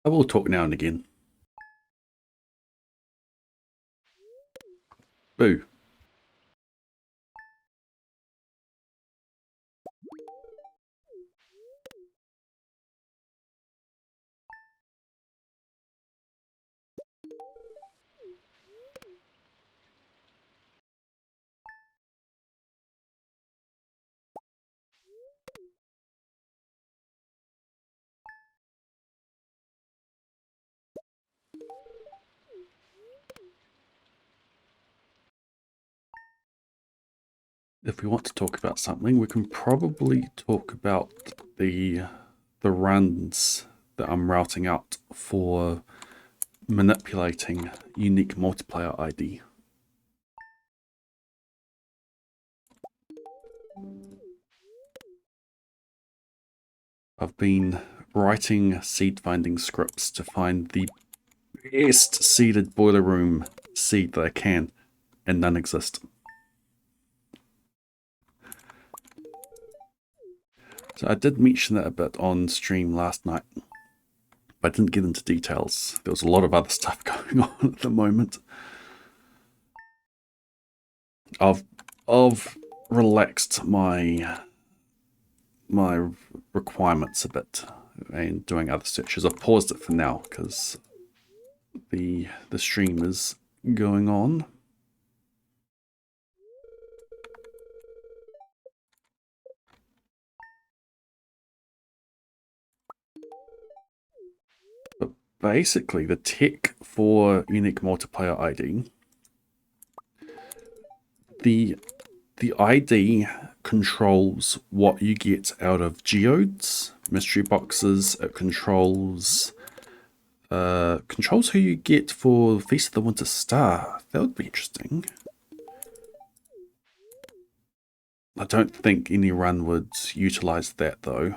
I will talk now and again. Boo. If we want to talk about something, we can probably talk about the runs that I'm routing out for manipulating unique multiplayer ID. I've been writing seed finding scripts to find the best seeded boiler room seed that I can, and none exist. So I did mention that a bit on stream last night, but I didn't get into details. There was a lot of other stuff going on at the moment. I've relaxed my requirements a bit and doing other searches. I've paused it for now because the stream is going on. But basically, the tech for unique multiplayer ID, the ID controls what you get out of geodes, mystery boxes. It controls who you get for Feast of the Winter Star. That would be interesting. I don't think any run would utilize that though.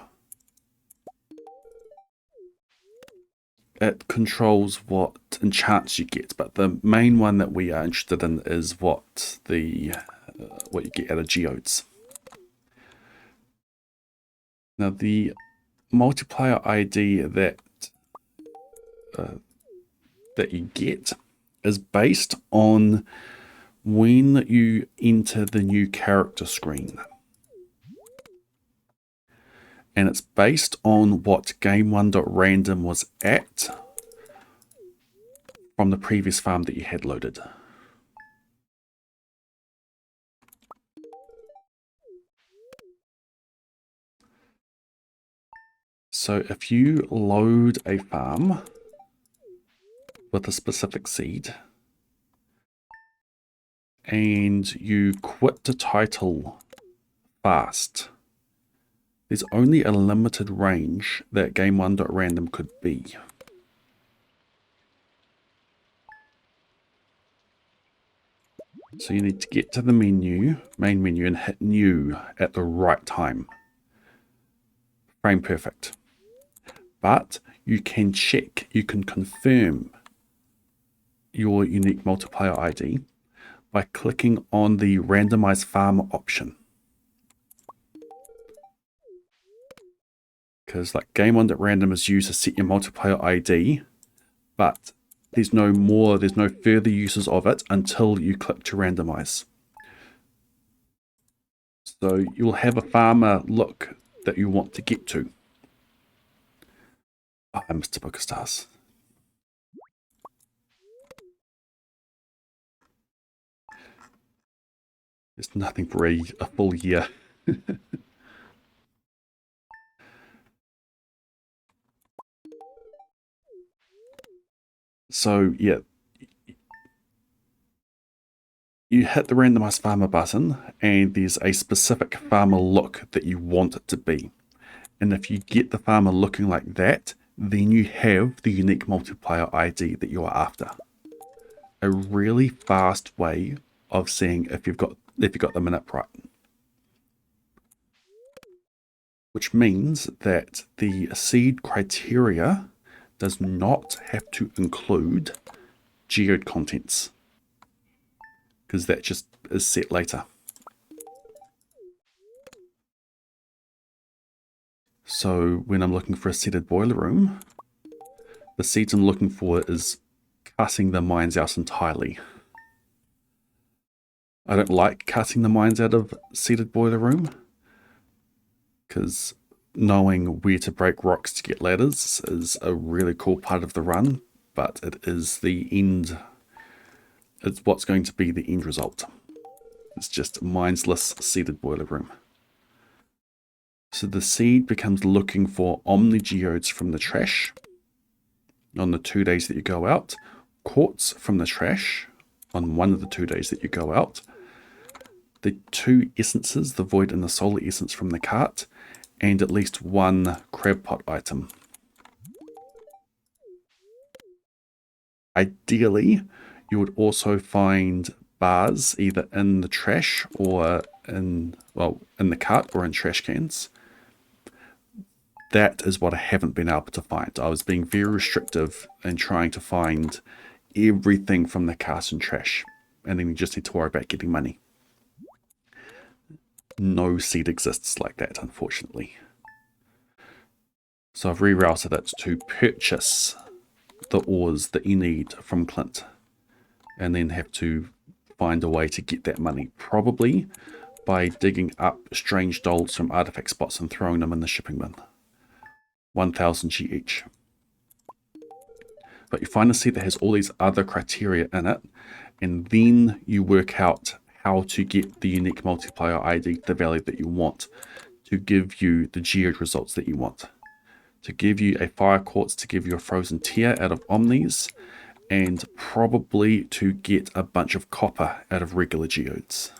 It controls what enchants you get, but the main one that we are interested in is what you get out of geodes. Now the multiplayer ID that you get is based on when you enter the new character screen. And it's based on what game1.random was at from the previous farm that you had loaded. So if you load a farm with a specific seed and you quit the title fast, there's only a limited range that game1.random could be. So you need to get to the main menu, and hit new at the right time. Frame perfect. But you can confirm your unique multiplayer ID by clicking on the randomize farm option. Because like game1.random is used to set your multiplayer ID, but there's no further uses of it until you click to randomize. So you'll have a farmer look that you want to get to. Oh, I missed a book of stars. There's nothing for a full year. So yeah, you hit the randomize farmer button and there's a specific farmer look that you want it to be. And if you get the farmer looking like that, then you have the unique multiplayer ID that you are after. A really fast way of seeing if you've got the manip right. Which means that the seed criteria does not have to include geode contents, because that just is set later. So when I'm looking for a seeded boiler room, The seeds I'm looking for is cutting the mines out entirely. I don't like cutting the mines out of seeded boiler room, because knowing where to break rocks to get ladders is a really cool part of the run, but it is the end. It's what's going to be the end result. It's just minesless seeded boiler room. So the seed becomes looking for omni geodes from the trash on the 2 days that you go out, quartz from the trash on one of the 2 days that you go out, the 2 essences, the void and the solar essence from the cart, and at least 1 crab pot item. Ideally, you would also find bars either in the trash or in the cart or in trash cans. That is what I haven't been able to find. I was being very restrictive in trying to find everything from the cart and trash, and then you just need to worry about getting money. No seed exists like that, unfortunately. So I've rerouted it to purchase the ores that you need from Clint, and then have to find a way to get that money, probably by digging up strange dolls from artifact spots and throwing them in the shipping bin. 1000 G each. But you find a seed that has all these other criteria in it, and then you work out how to get the unique multiplier ID, the value that you want, to give you the geode results that you want. To give you a fire quartz, to give you a frozen tear out of omnis, and probably to get a bunch of copper out of regular geodes.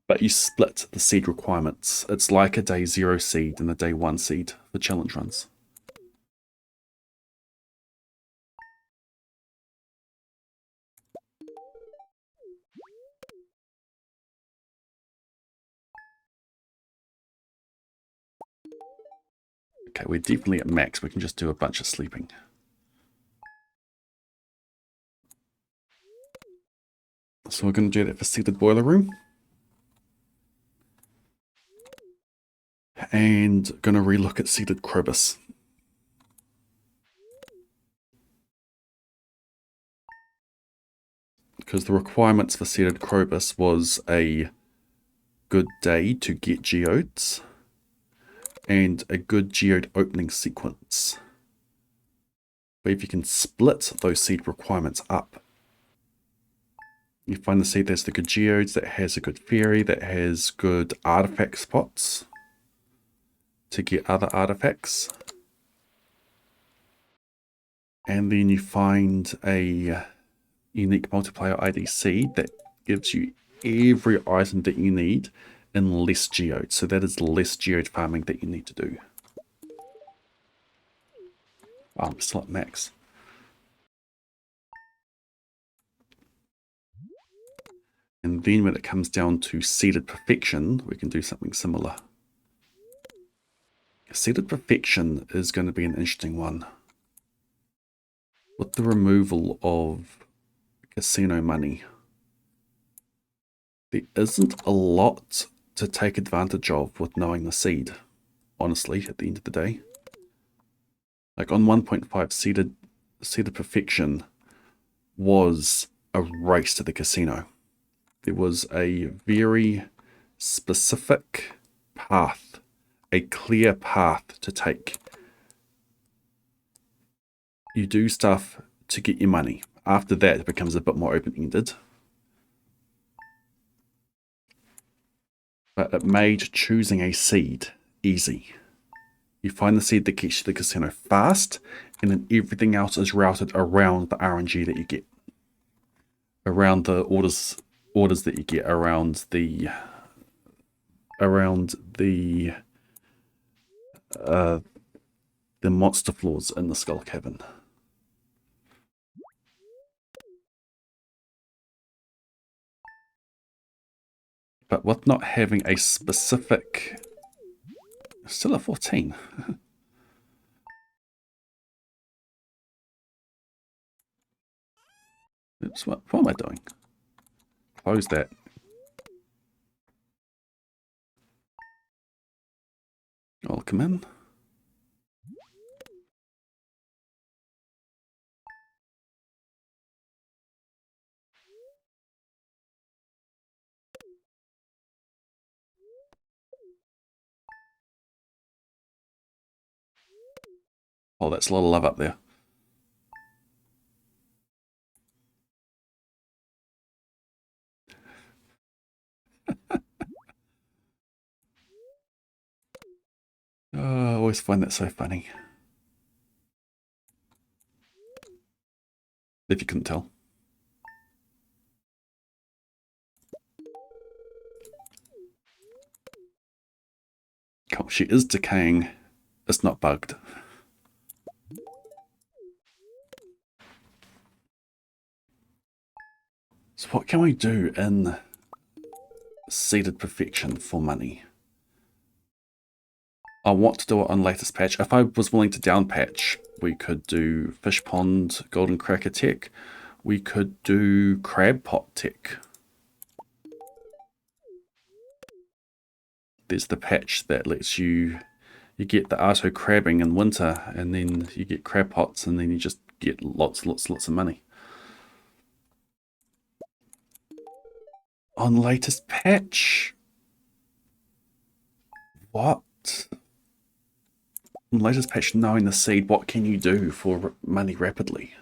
But you split the seed requirements. It's like a day 0 seed and a day 1 seed for challenge runs. Okay, we're definitely at max. We can just do a bunch of sleeping. So we're going to do that for seeded boiler room. And going to relook at seeded Krobus. Because the requirements for seeded Krobus was a good day to get geodes and a good geode opening sequence. But if you can split those seed requirements up, you find the seed that's the good geodes, that has a good fairy, that has good artifact spots to get other artifacts. And then you find a unique multiplier ID seed that gives you every item that you need in less geodes. So that is less geode farming that you need to do. Oh, I'm still at max. And then when it comes down to seeded perfection, we can do something similar. Seeded perfection is going to be an interesting one. With the removal of casino money, there isn't a lot to take advantage of with knowing the seed, honestly, at the end of the day. Like on 1.5, seeded perfection was a race to the casino. There was a very specific path, a clear path to take. You do stuff to get your money. After that, it becomes a bit more open-ended. But it made choosing a seed easy. You find the seed that gets you to the casino fast, and then everything else is routed around the RNG that you get. Around the orders that you get, around the monster floors in the Skull Cavern. But with not having a specific... Still at 14. Oops, what am I doing? Close that. I'll come in. Oh, that's a lot of love up there. Oh, I always find that so funny. If you couldn't tell. Oh, she is decaying. It's not bugged. So what can we do in Seeded Perfection for money? I want to do it on latest patch. If I was willing to down patch, we could do Fish Pond Golden Cracker Tech. We could do Crab Pot Tech. There's the patch that lets you get the auto crabbing in winter, and then you get crab pots, and then you just get lots of money. On latest patch? What? On latest patch, knowing the seed, what can you do for money rapidly?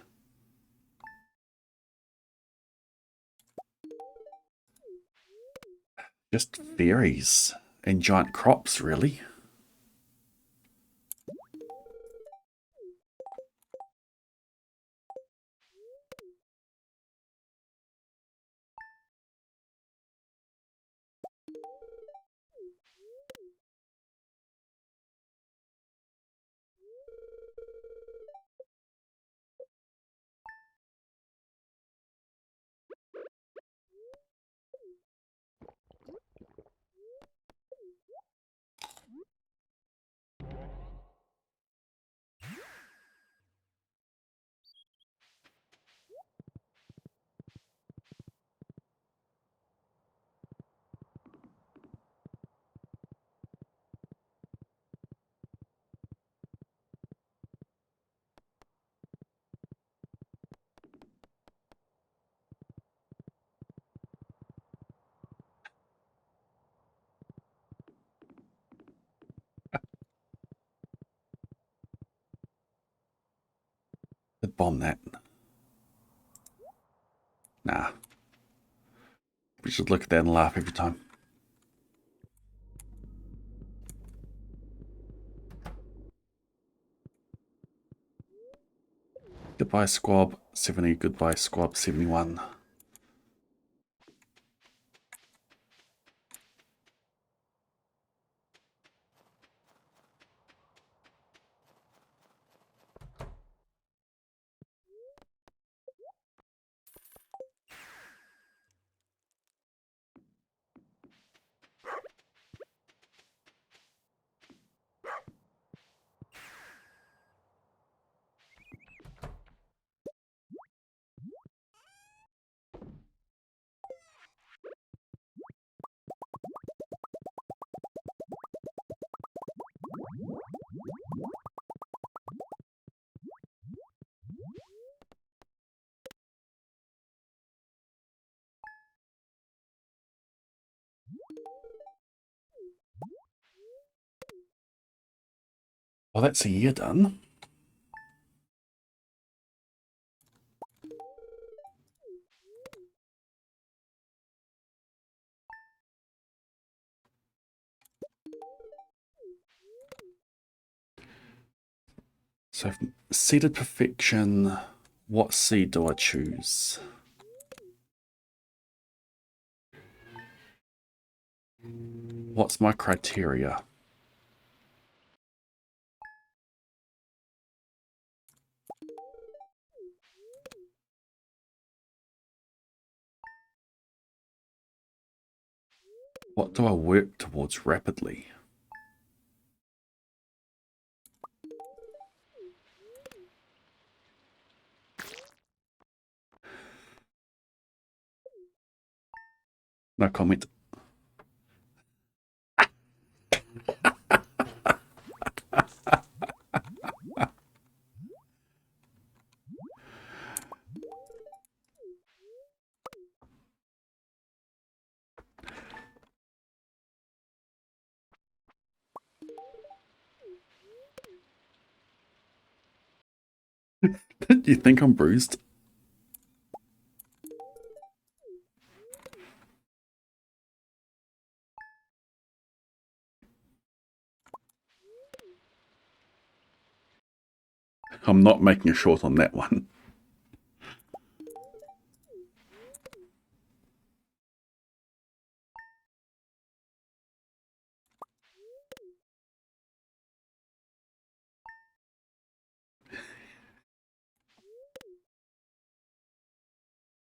Just fairies and giant crops, really. I'd bomb that. Nah. We should look at that and laugh every time. Goodbye Squab 70, goodbye Squab 71. Well, that's a year done. So, Seeded Perfection, what seed do I choose? What's my criteria? What do I work towards rapidly? No comment. You think I'm bruised? I'm not making a short on that one.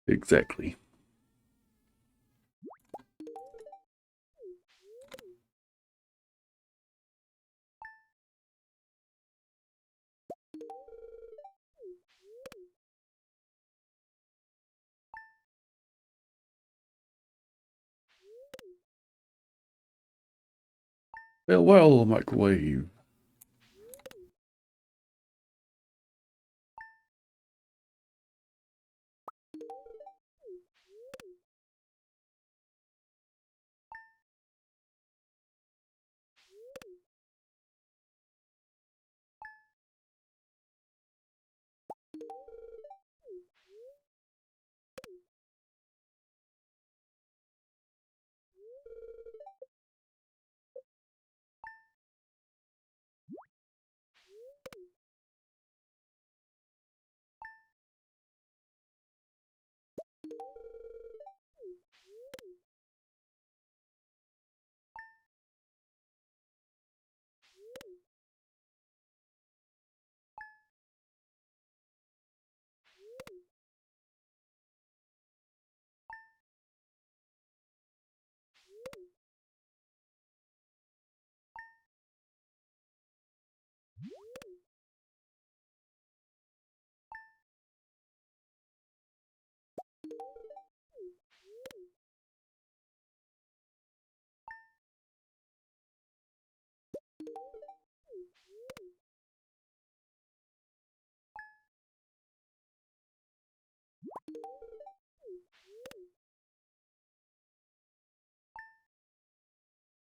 Exactly. Farewell, microwave.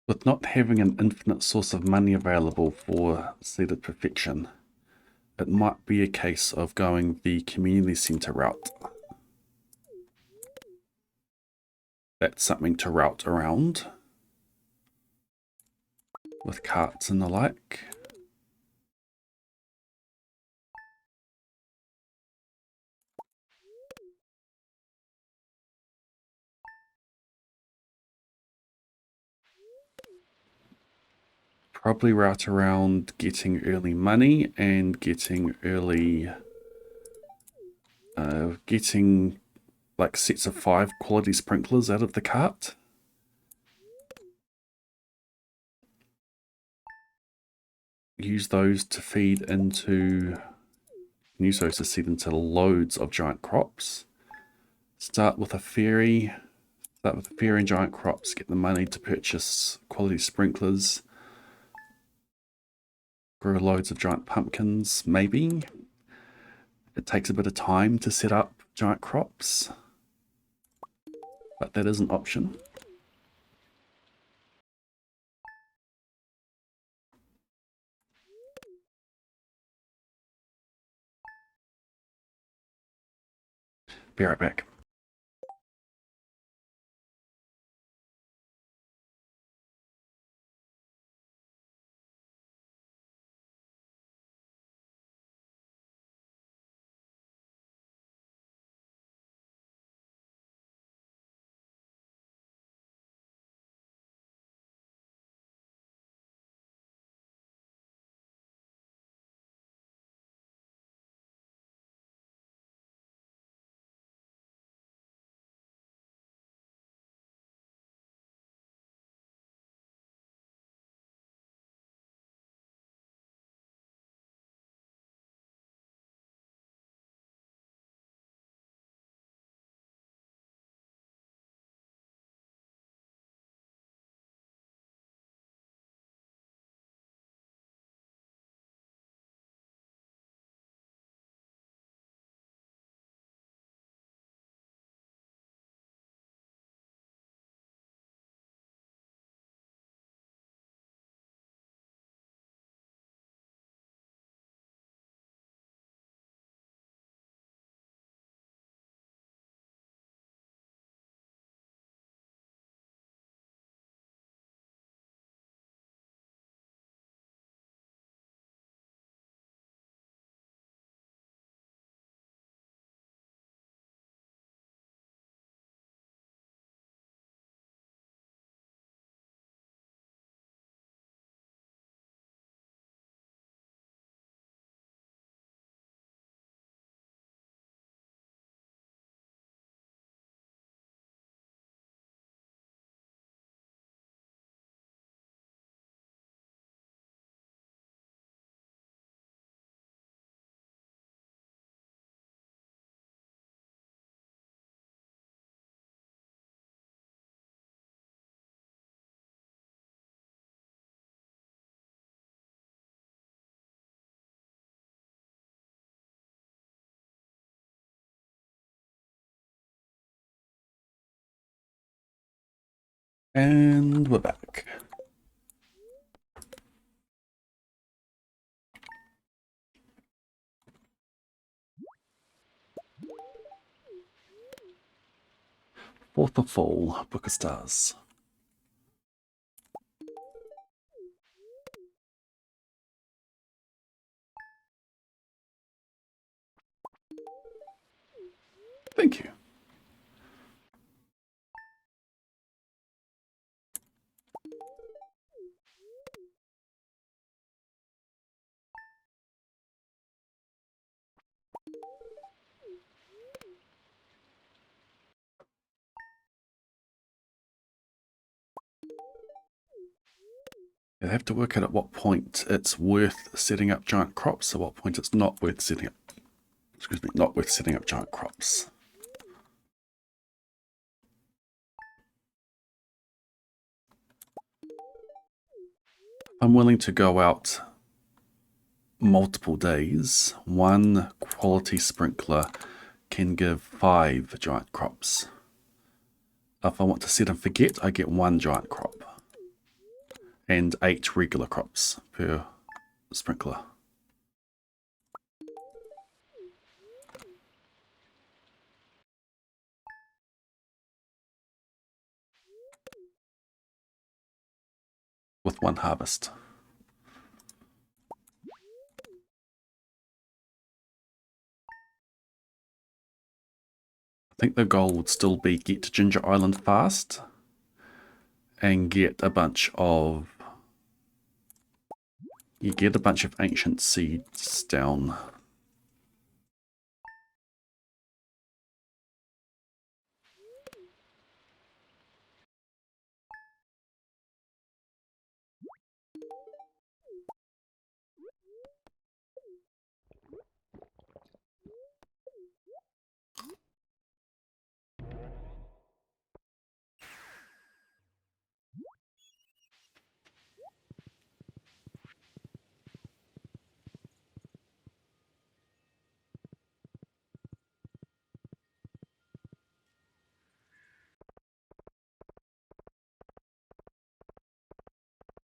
With not having an infinite source of money available for seeded perfection, it might be a case of going the community center route. That's something to route around with carts and the like. Probably route around getting early money and getting early, getting like sets of 5 quality sprinklers out of the cart. Use those to feed into, use those to seed into loads of giant crops. Start with a fairy and giant crops, get the money to purchase quality sprinklers. Grow loads of giant pumpkins, maybe. It takes a bit of time to set up giant crops, but that is an option. Be right back. And we're back. Fourth of Fall, Book of Stars. Thank you. You have to work out at what point it's worth setting up giant crops, at what point it's not worth setting up, not worth setting up giant crops. I'm willing to go out multiple days. One quality sprinkler can give 5 giant crops. If I want to set and forget, I get 1 giant crop and 8 regular crops per sprinkler. With 1 harvest. I think the goal would still be get to Ginger Island fast and get a bunch of ancient seeds down.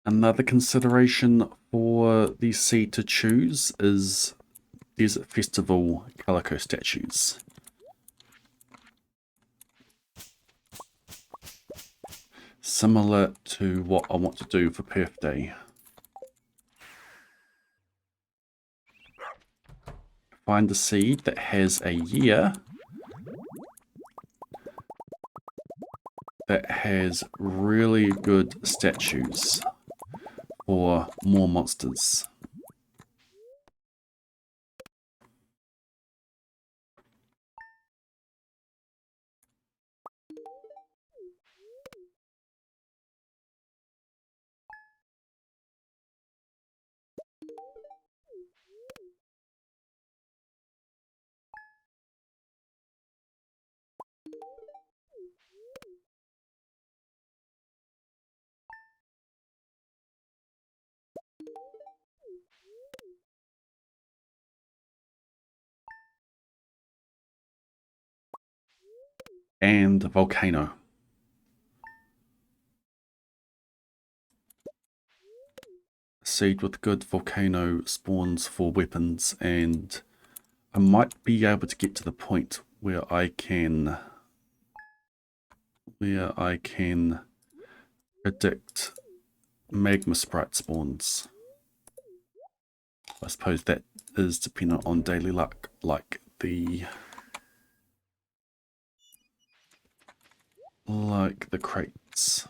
Another consideration for the seed to choose is Desert Festival Calico statues. Similar to what I want to do for Perth Day. Find a seed that has a year that has really good statues for more monsters. And volcano. Seed with good volcano spawns for weapons, and I might be able to get to the point where I can predict magma sprite spawns. I suppose that is dependent on daily luck, like the crates.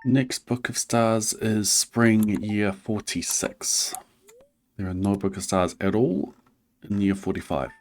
Next book of stars is spring year 46. There are no book of stars at all in year 45.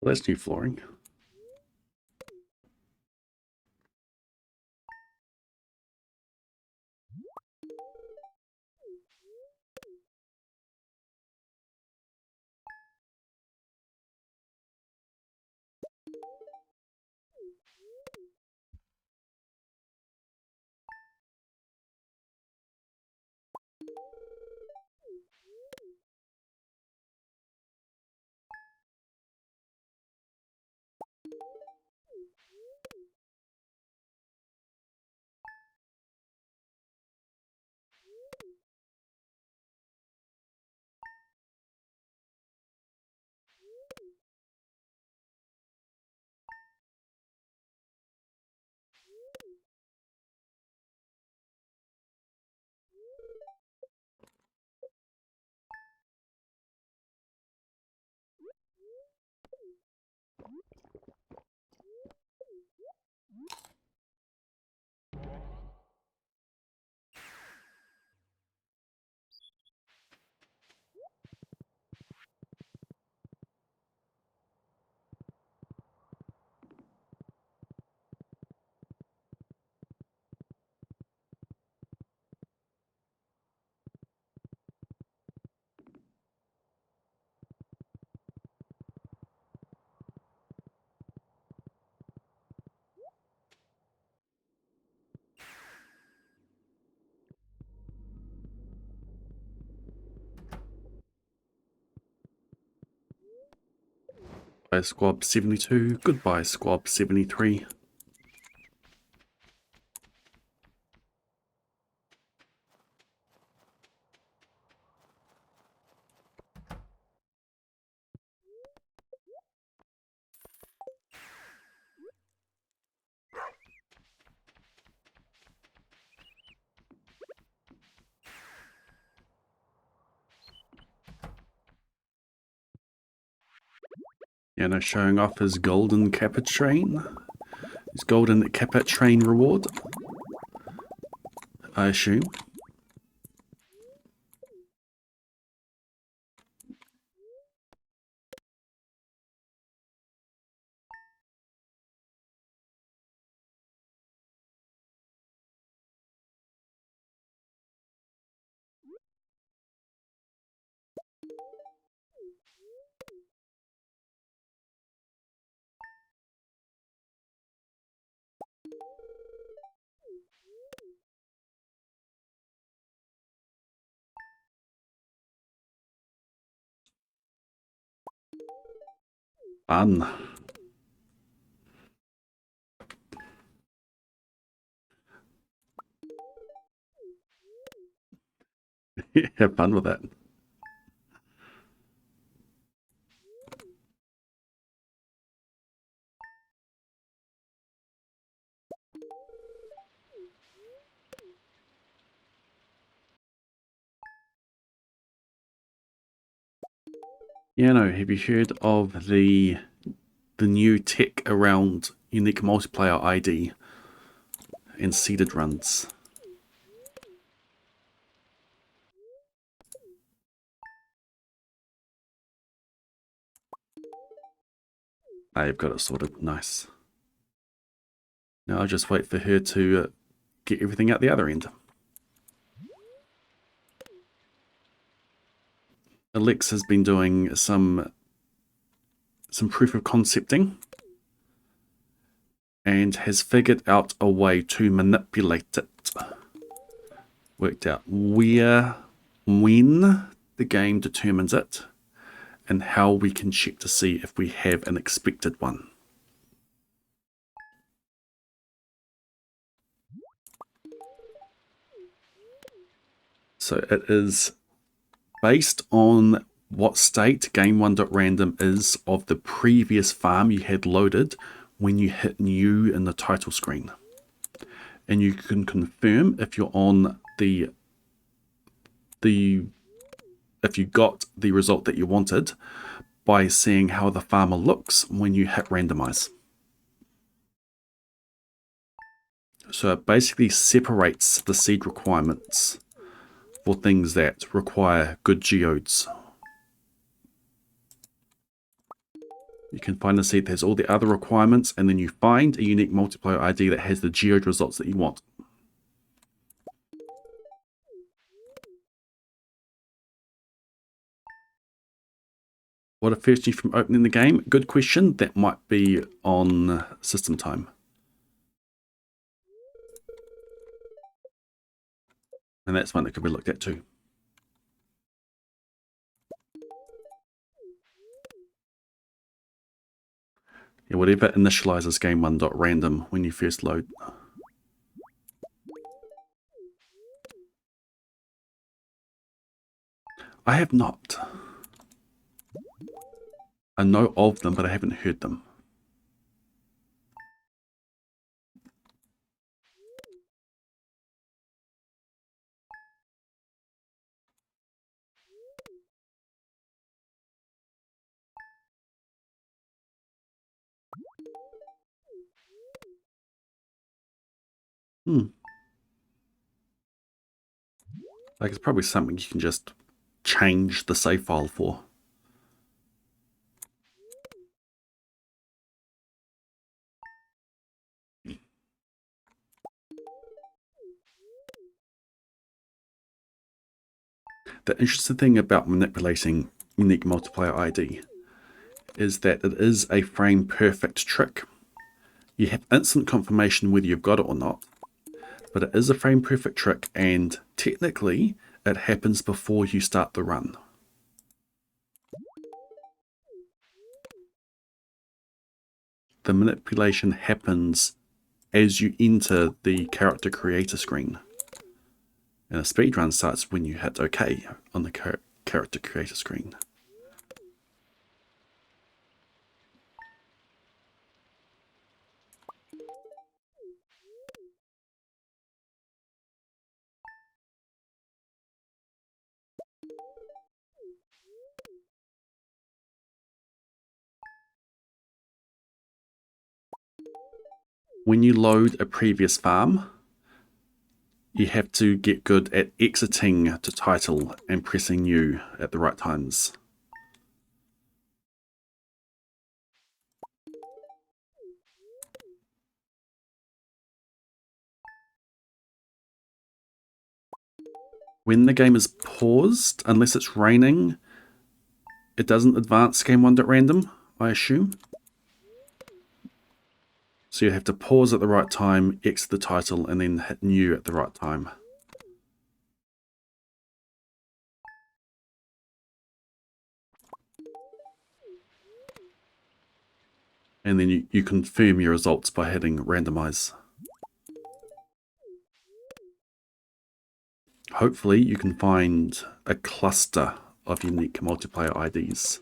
Well, that's new flooring. Bye, Squab 72. Goodbye, Squab 73. Yeah, no, showing off his golden Kappa train. His golden Kappa train reward, I assume. Fun. Have fun with that. Yeah, no, have you heard of the new tech around unique multiplayer ID and seeded runs? I've got it sorted. Nice. Now I'll just wait for her to get everything out the other end. Alex has been doing some proof of concepting and has figured out a way to manipulate it. Worked out where, when the game determines it, and how we can check to see if we have an expected one. So it is based on what state game1.random is of the previous farm you had loaded when you hit new in the title screen. And you can confirm if you're on if you got the result that you wanted by seeing how the farmer looks when you hit randomize. So it basically separates the seed requirements for things that require good geodes. You can find a seed that has all the other requirements, and then you find a unique multiplayer ID that has the geode results that you want. What affects you from opening the game? Good question. That might be on system time. And that's one that could be looked at too. Yeah, whatever initializes game1.random when you first load. I have not. I know of them, but I haven't heard them. Like, it's probably something you can just change the save file for. The interesting thing about manipulating unique multiplayer ID is that it is a frame perfect trick. You have instant confirmation whether you've got it or not, but it is a frame perfect trick, and technically it happens before you start the run. The manipulation happens as you enter the character creator screen. And a speedrun starts when you hit OK on the character creator screen. When you load a previous farm, you have to get good at exiting to title and pressing new at the right times. When the game is paused, unless it's raining, it doesn't advance game1.random, I assume. So you have to pause at the right time, exit the title, and then hit new at the right time. And then you confirm your results by hitting randomize. Hopefully you can find a cluster of unique multiplayer IDs,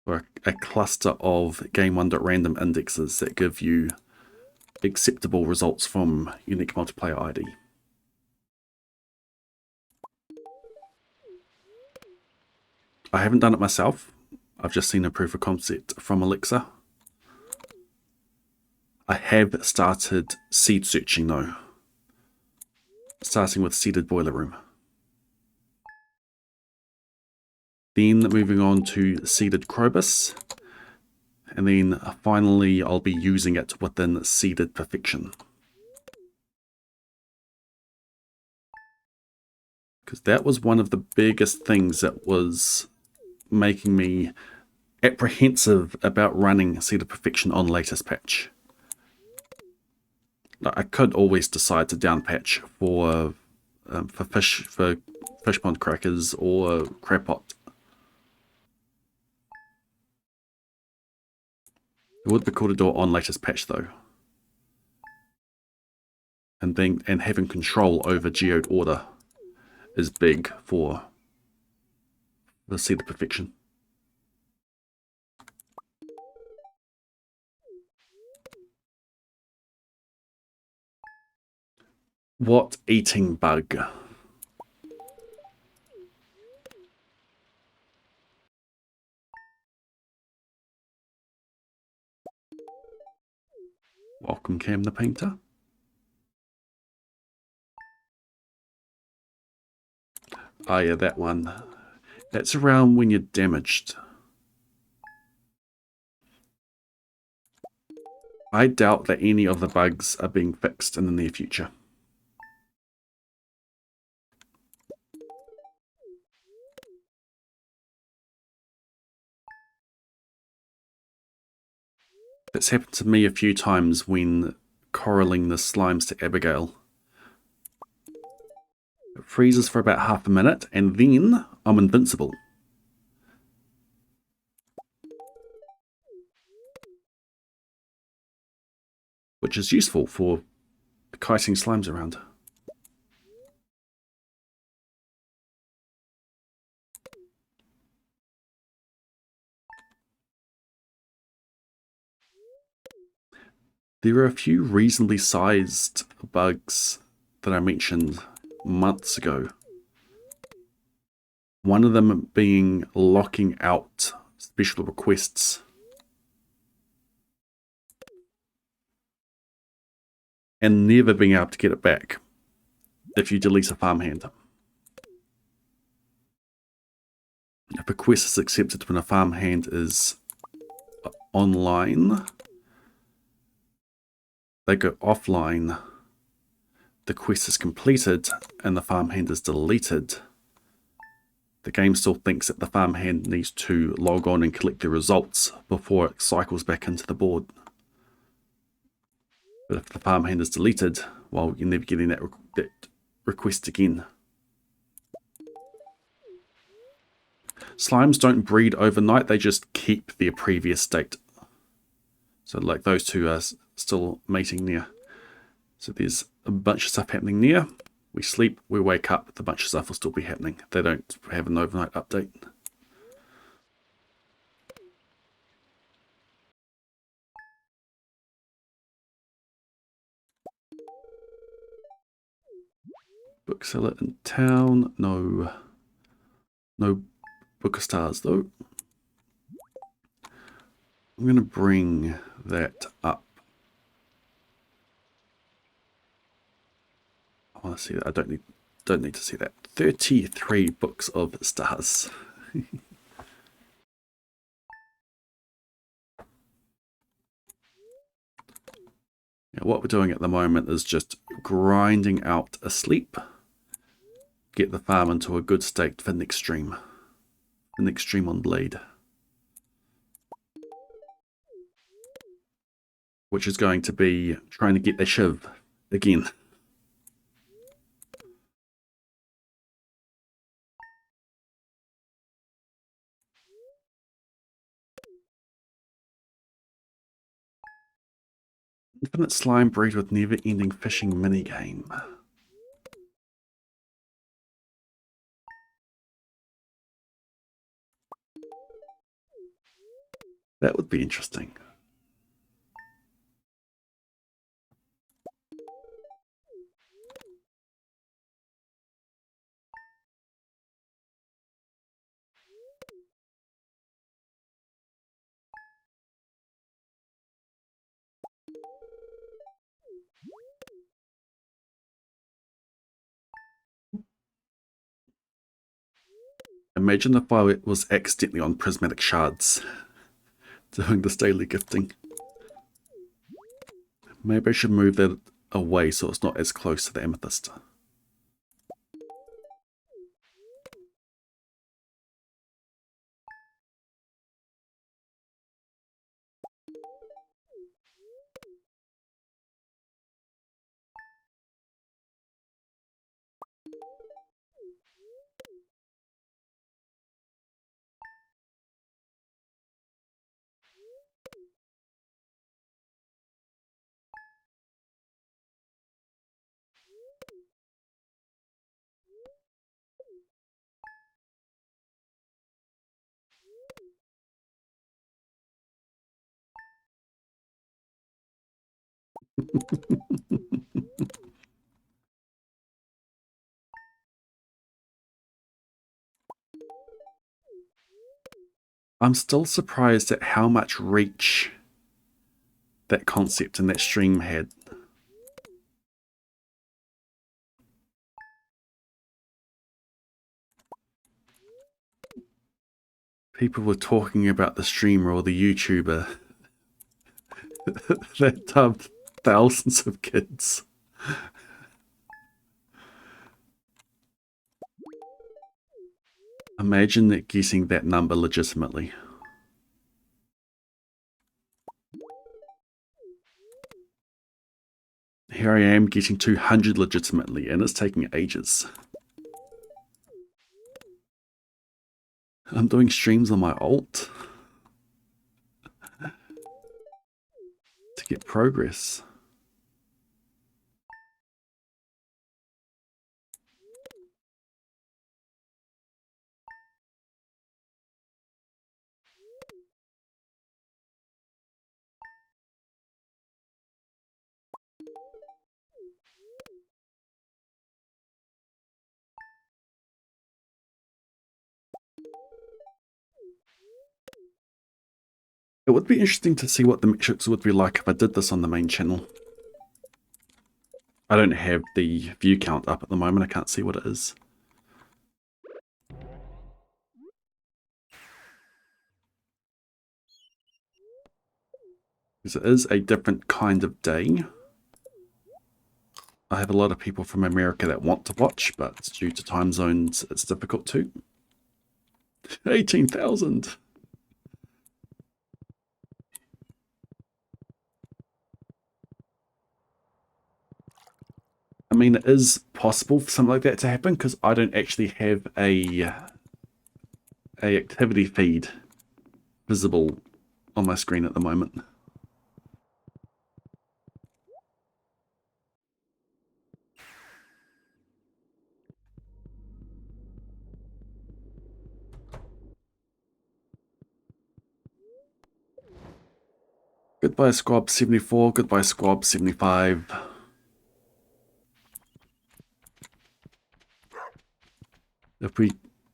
or a cluster of game1.random indexes that give you acceptable results from unique multiplayer ID. I haven't done it myself. I've just seen a proof of concept from Alexa. I have started seed searching though. Starting with seeded boiler room. Then moving on to seeded Krobus. And then finally I'll be using it within seeded perfection. Because that was one of the biggest things that was making me apprehensive about running seeded perfection on latest patch. I could always decide to down patch for fish pond crackers or crab pot. It would be cool to do it on latest patch though. And having control over geode order is big for the seed of perfection. What eating bug? Welcome, Cam the Painter. Oh yeah, that one. That's around when you're damaged. I doubt that any of the bugs are being fixed in the near future. That's happened to me a few times when coralling the slimes to Abigail. It freezes for about half a minute and then I'm invincible. Which is useful for kiting slimes around. There are a few reasonably sized bugs that I mentioned months ago. One of them being locking out special requests. And never being able to get it back if you delete a farmhand. If a quest is accepted when a farmhand is online, they go offline, the quest is completed, and the farmhand is deleted. The game still thinks that the farmhand needs to log on and collect the results before it cycles back into the board. But if the farmhand is deleted, well, you're never getting that request again. Slimes don't breed overnight, they just keep their previous state. So like those two are still mating there. So there's a bunch of stuff happening there. We sleep, we wake up, the bunch of stuff will still be happening. They don't have an overnight update. Bookseller in town. No Book of Stars though. I'm going to bring that up. I want to see that. I don't need to see that. 33 Books of Stars. Now, what we're doing at the moment is just grinding out a sleep. Get the farm into a good state for next stream. The next stream on Blade. Which is going to be trying to get the Shiv again. Infinite slime breed with never-ending fishing minigame. That would be interesting. Imagine if I was accidentally on prismatic shards doing this daily gifting. Maybe I should move that away so it's not as close to the amethyst. I'm still surprised at how much reach that concept and that stream had. People were talking about the streamer or the YouTuber that dubbed thousands of kids. Imagine it guessing that number legitimately. Here I am getting 200 legitimately, and it's taking ages. I'm doing streams on my alt to get progress. It would be interesting to see what the metrics would be like if I did this on the main channel. I don't have the view count up at the moment. I can't see what it is. Because it is a different kind of day. I have a lot of people from America that want to watch, but due to time zones, it's difficult to. 18,000! I mean, it is possible for something like that to happen because I don't actually have a activity feed visible on my screen at the moment. Goodbye Squab 74, goodbye Squab 75.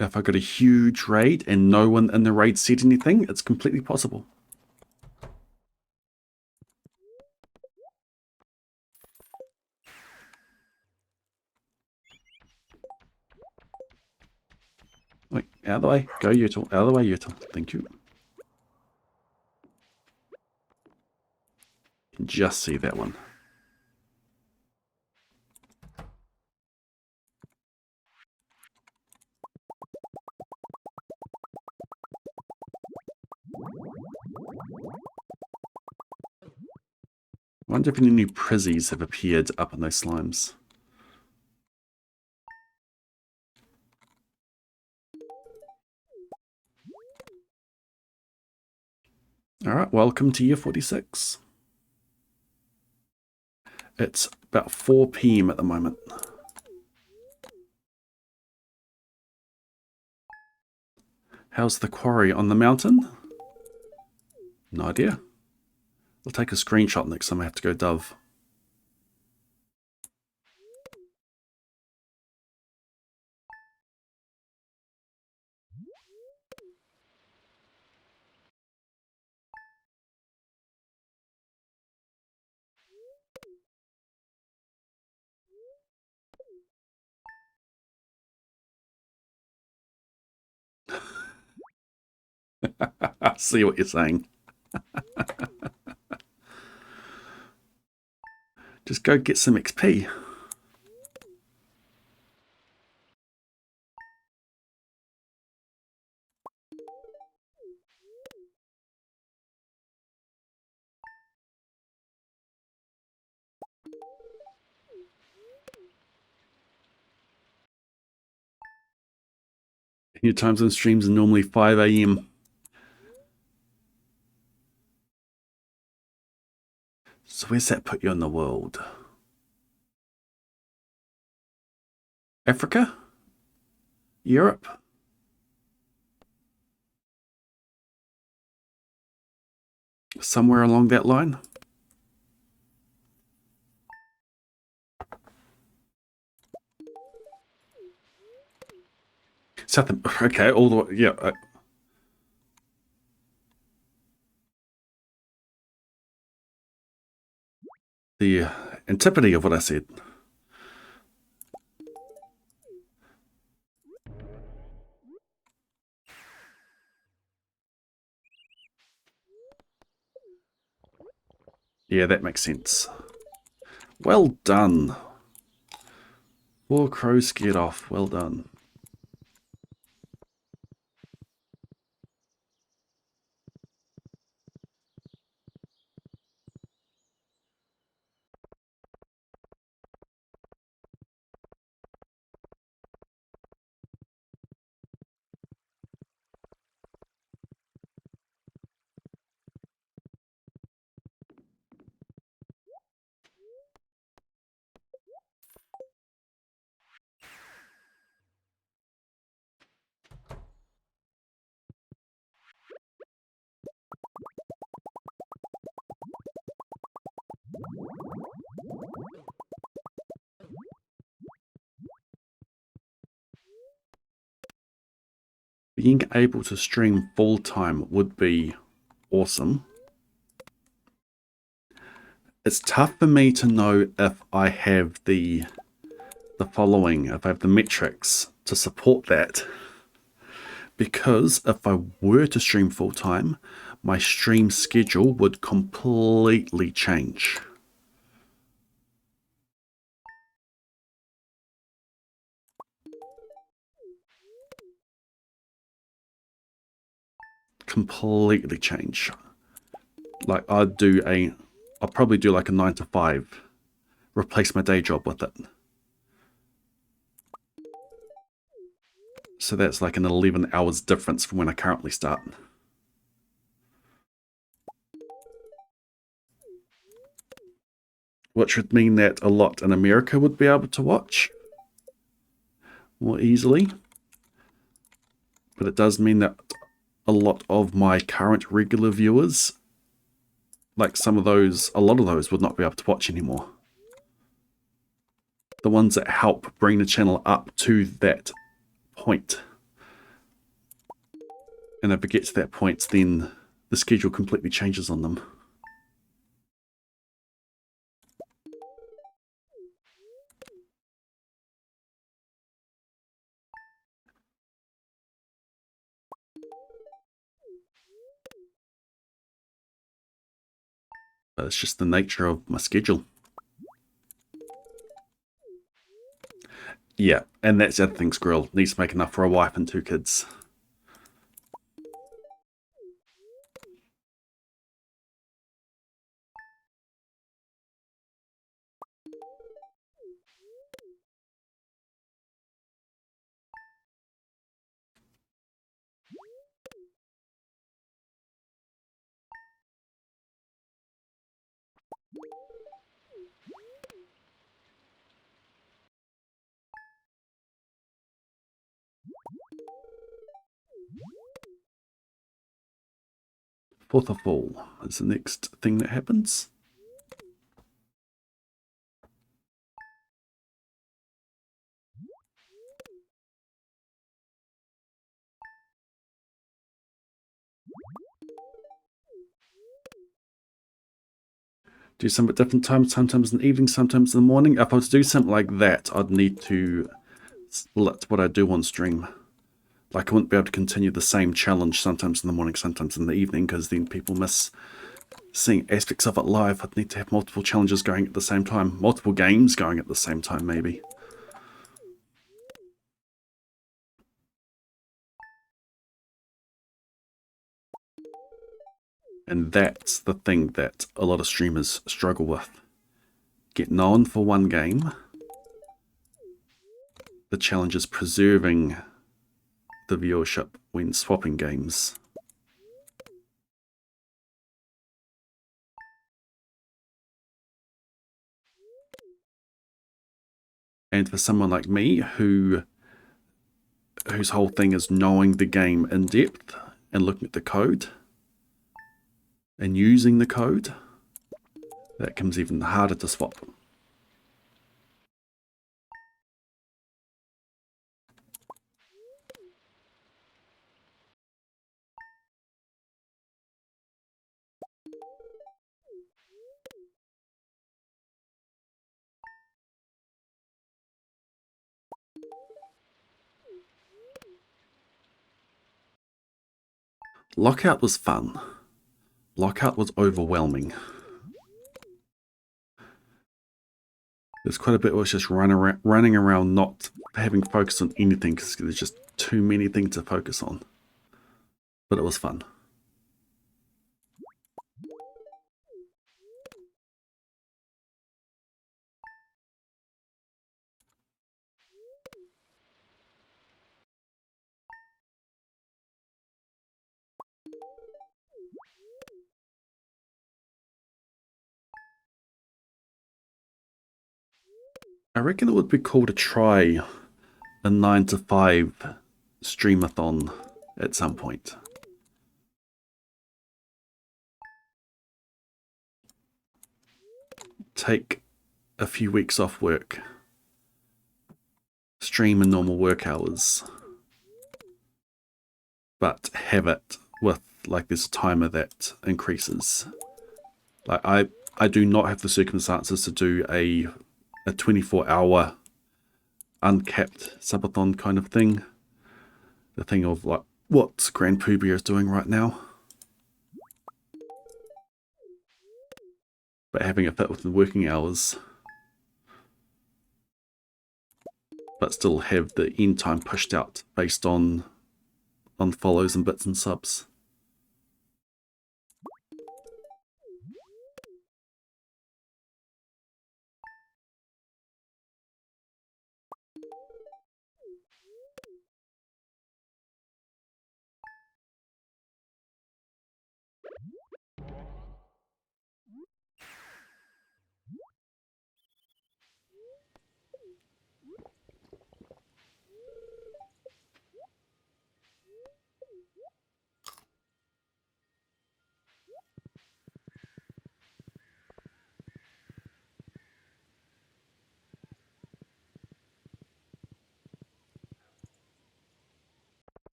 If I got a huge raid and no one in the raid said anything, it's completely possible. Wait, out of the way. Go, Yutal. Out of the way, Yutal. Thank you. Can just see that one. I wonder if any new prizzies have appeared up in those slimes. Alright, welcome to year 46. It's about 4 PM at the moment. How's the quarry on the mountain? No idea. I'll take a screenshot next time I have to go dove. I see what you're saying. Just go get some XP. Your times on streams are normally 5 a.m. So where's that put you in the world? Africa? Europe? Somewhere along that line? South, okay, all the way, yeah. The antipody of what I said. Yeah, that makes sense. Well done. 4 crows scared off. Well done. Being able to stream full time would be awesome. It's tough for me to know if I have the following, if I have the metrics to support that. Because if I were to stream full time, my stream schedule would completely change. Completely change. Like I'll probably do like a 9 to 5, replace my day job with it. So that's like an 11 hours difference from when I currently start. Which would mean that a lot in America would be able to watch more easily. But it does mean that a lot of my current regular viewers, like a lot of those would not be able to watch anymore. The ones that help bring the channel up to that point. And if it gets to that point, then the schedule completely changes on them. But it's just the nature of my schedule. Yeah, and that's the other thing, Squirrel. Needs to make enough for a wife and 2 kids. Fourth of all is the next thing that happens. Do some at different times, sometimes in the evening, sometimes in the morning. If I was to do something like that, I'd need to split what I do on stream. Like, I wouldn't be able to continue the same challenge sometimes in the morning, sometimes in the evening, because then people miss seeing aspects of it live. I'd need to have multiple challenges going at the same time, multiple games going at the same time, maybe. And that's the thing that a lot of streamers struggle with. Get known for one game. The challenge is preserving the viewership when swapping games. And for someone like me whose whole thing is knowing the game in depth and looking at the code and using the code, that comes even harder to swap. Lockout was fun. Lockout was overwhelming. There's quite a bit where it's just running around not having focus on anything because there's just too many things to focus on. But it was fun. I reckon it would be cool to try a 9 to 5 streamathon at some point. Take a few weeks off work, stream in normal work hours, but have it with like this timer that increases. Like I do not have the circumstances to do a 24-hour uncapped subathon kind of thing. The thing of like what Grand Poobia is doing right now. But having it fit within working hours. But still have the end time pushed out based on follows and bits and subs.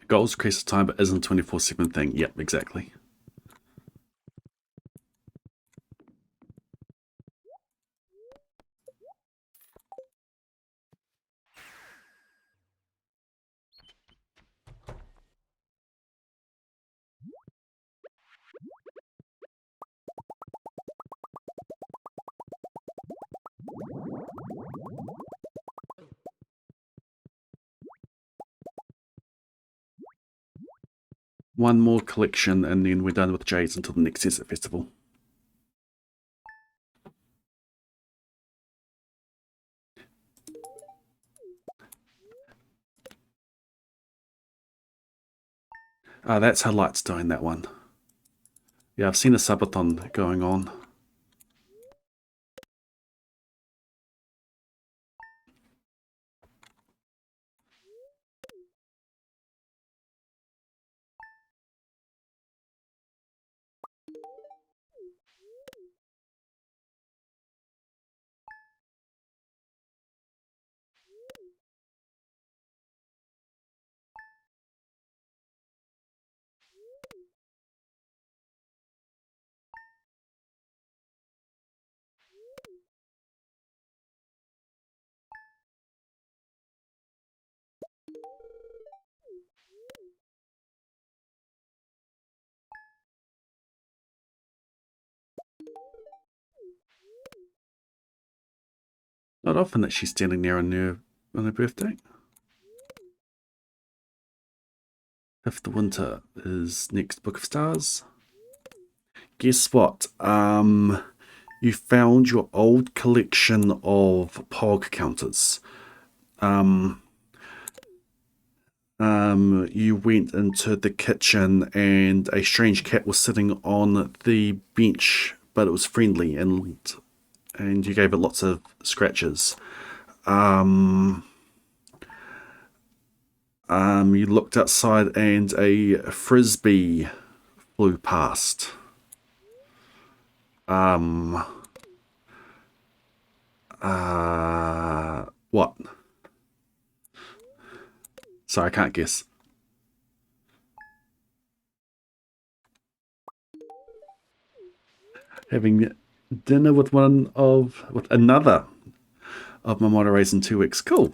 Goals increase the time, but isn't 24/7 thing. Yep, exactly. One more collection and then we're done with Jades until the next Desert Festival. That's how Light's doing that one. Yeah, I've seen a subathon going on. Not often that she's standing there on her birthday. If the Winter is next Book of Stars. Guess what? You found your old collection of POG counters. You went into the kitchen and a strange cat was sitting on the bench, but it was friendly and you gave it lots of scratches. You looked outside and a frisbee flew past. What? Sorry, I can't guess. Having dinner with another of my moderators in 2 weeks. Cool.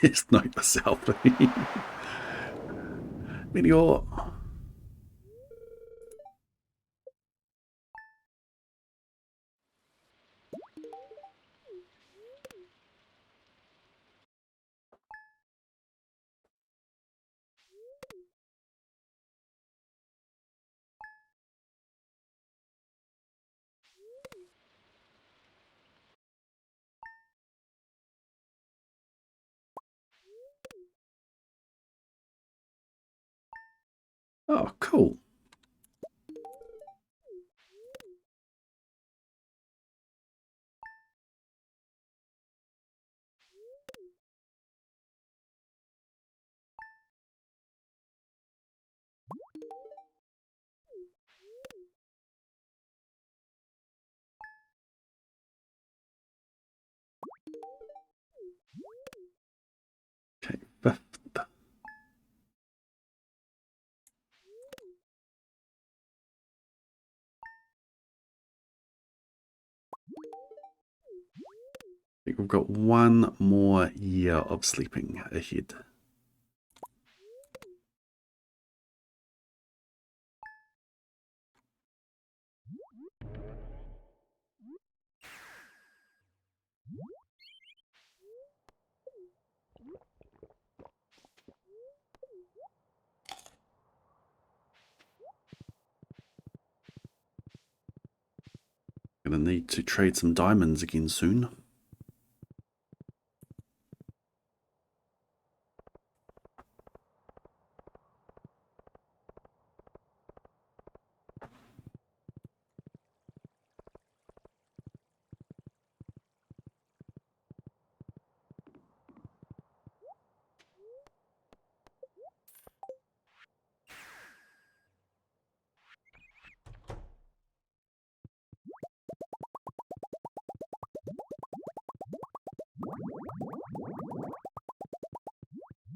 Yes, note yourself. Meteor. Oh, cool. Okay, 5th. I think we've got 1 more year of sleeping ahead. Gonna need to trade some diamonds again soon.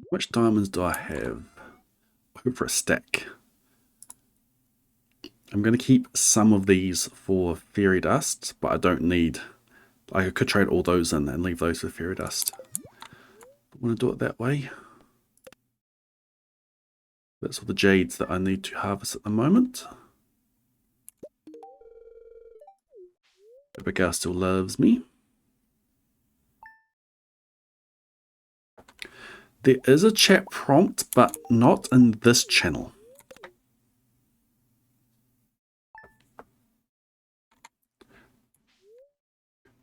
Which diamonds do I have? Over a stack. I'm going to keep some of these for fairy dust, but I don't need... I could trade all those in and leave those for fairy dust. I want to do it that way. That's all the jades that I need to harvest at the moment. Abigail still loves me. There is a chat prompt, but not in this channel.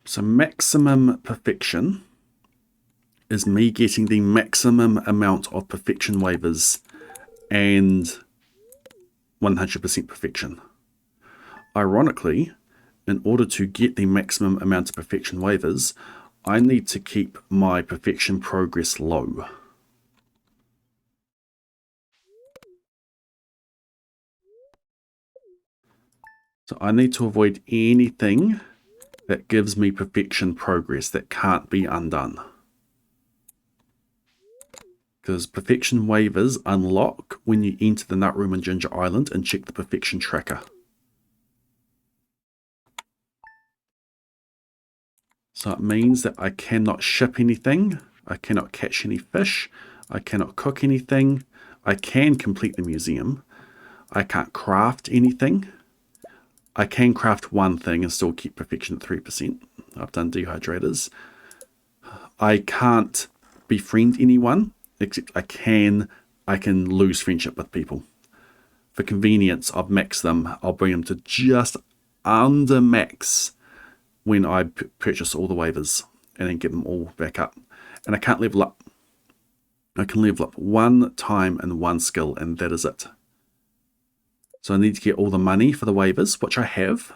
So maximum perfection is me getting the maximum amount of perfection waivers and 100% perfection. Ironically, in order to get the maximum amount of perfection waivers, I need to keep my perfection progress low. So I need to avoid anything that gives me perfection progress that can't be undone. Because perfection waivers unlock when you enter the Nut Room in Ginger Island and check the perfection tracker. So it means that I cannot ship anything, I cannot catch any fish, I cannot cook anything, I can complete the museum, I can't craft anything, I can craft one thing and still keep perfection at 3%. I've done dehydrators. I can't befriend anyone, except I can lose friendship with people. For convenience, I've maxed them. I'll bring them to just under max when I purchase all the waivers and then get them all back up. And I can't level up. I can level up one time and one skill, and that is it. So I need to get all the money for the waivers, which I have.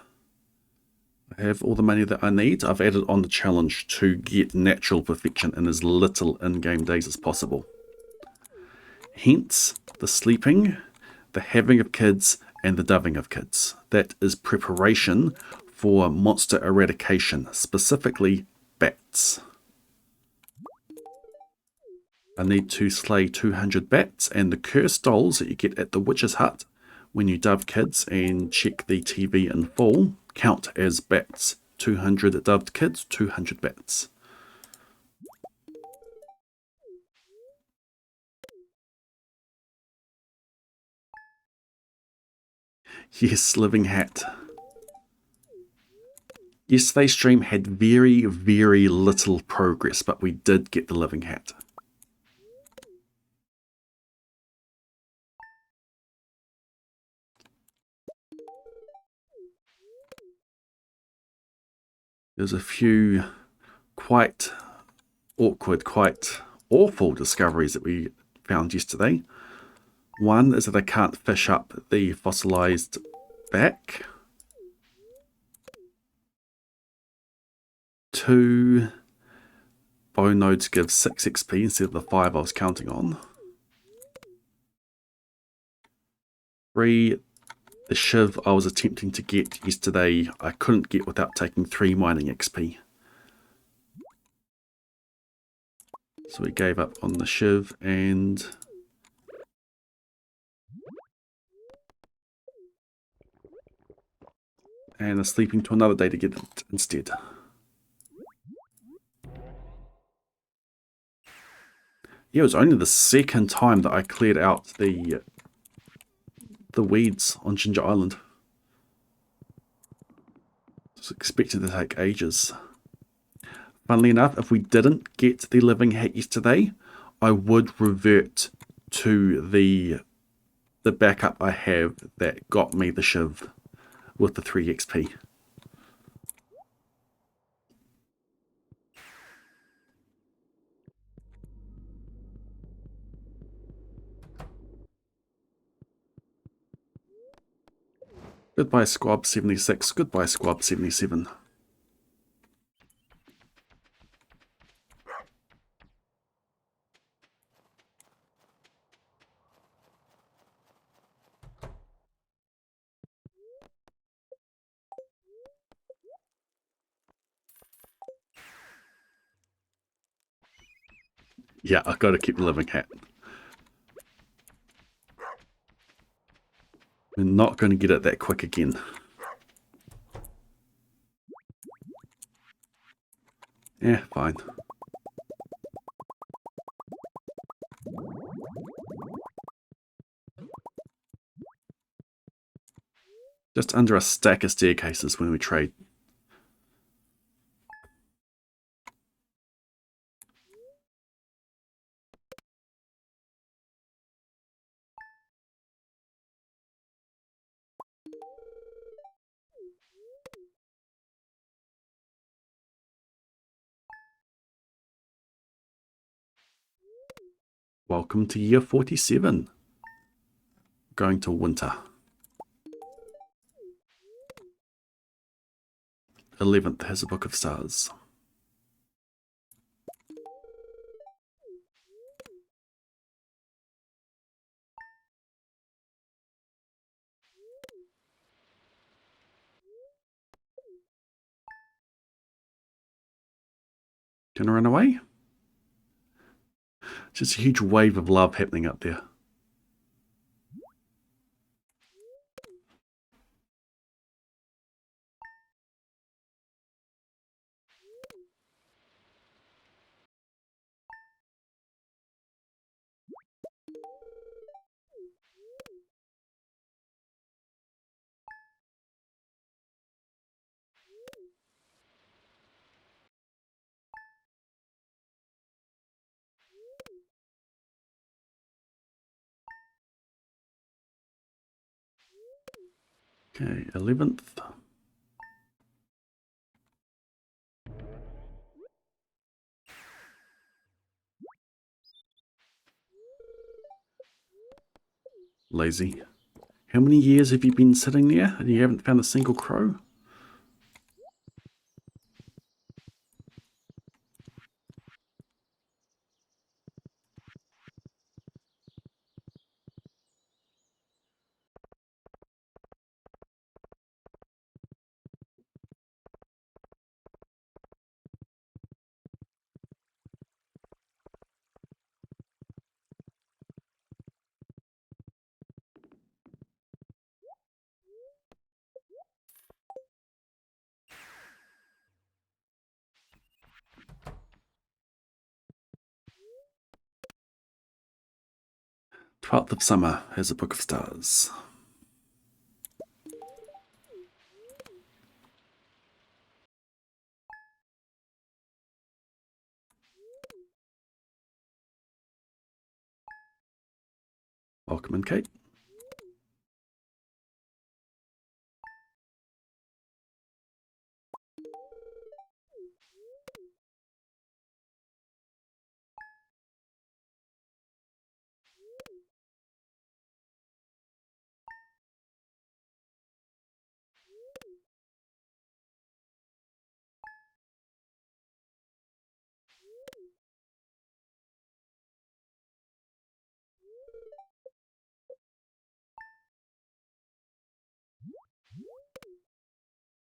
I have all the money that I need. I've added on the challenge to get natural perfection in as little in-game days as possible. Hence, the sleeping, the having of kids, and the doving of kids. That is preparation for monster eradication, specifically bats. I need to slay 200 bats, and the cursed dolls that you get at the witch's hut when you dove kids and check the TV in full count as bats. 200 doved kids, 200 bats. Yes, living hat. Yesterday's stream had very, very little progress, but we did get the living hat. There's a few quite awkward, quite awful discoveries that we found yesterday. One is that I can't fish up the fossilized back. 2, bone nodes give 6 XP instead of the 5 I was counting on. 3, the shiv I was attempting to get yesterday I couldn't get without taking 3 mining XP. So we gave up on the shiv and are sleeping to another day to get it instead. Yeah, it was only the second time that I cleared out the weeds on Ginger Island. I was expecting to take ages. Funnily enough, if we didn't get the living hat yesterday, I would revert to the backup I have that got me the shiv with the 3 XP. Goodbye Squab 76, goodbye Squab 77. Yeah, I've got to keep the living hat. We're not going to get it that quick again. Yeah, fine. Just under a stack of staircases when we trade. Welcome to year 47. Going to winter. 11th has a book of stars. Gonna run away? Just a huge wave of love happening up there. Okay, 11th. Lazy. How many years have you been sitting there and you haven't found a single crow? Twelfth of Summer has a Book of Stars. Welcome in, Kate.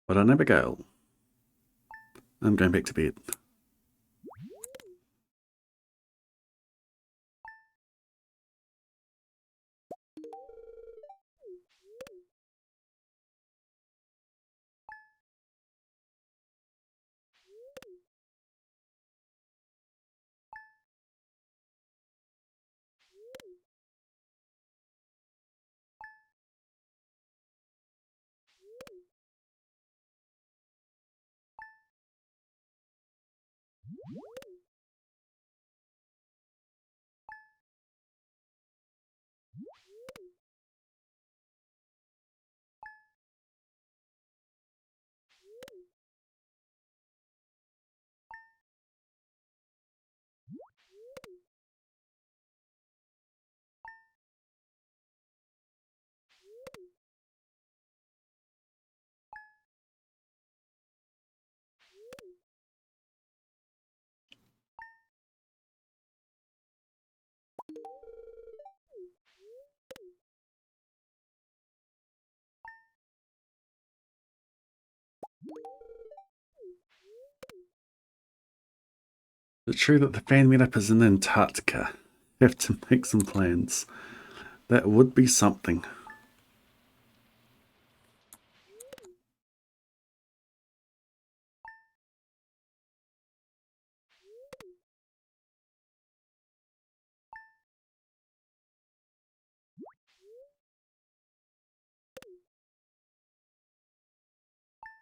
But on Abigail. I'm going back to bed. It's true that the fan meetup is in Antarctica. Have to make some plans. That would be something.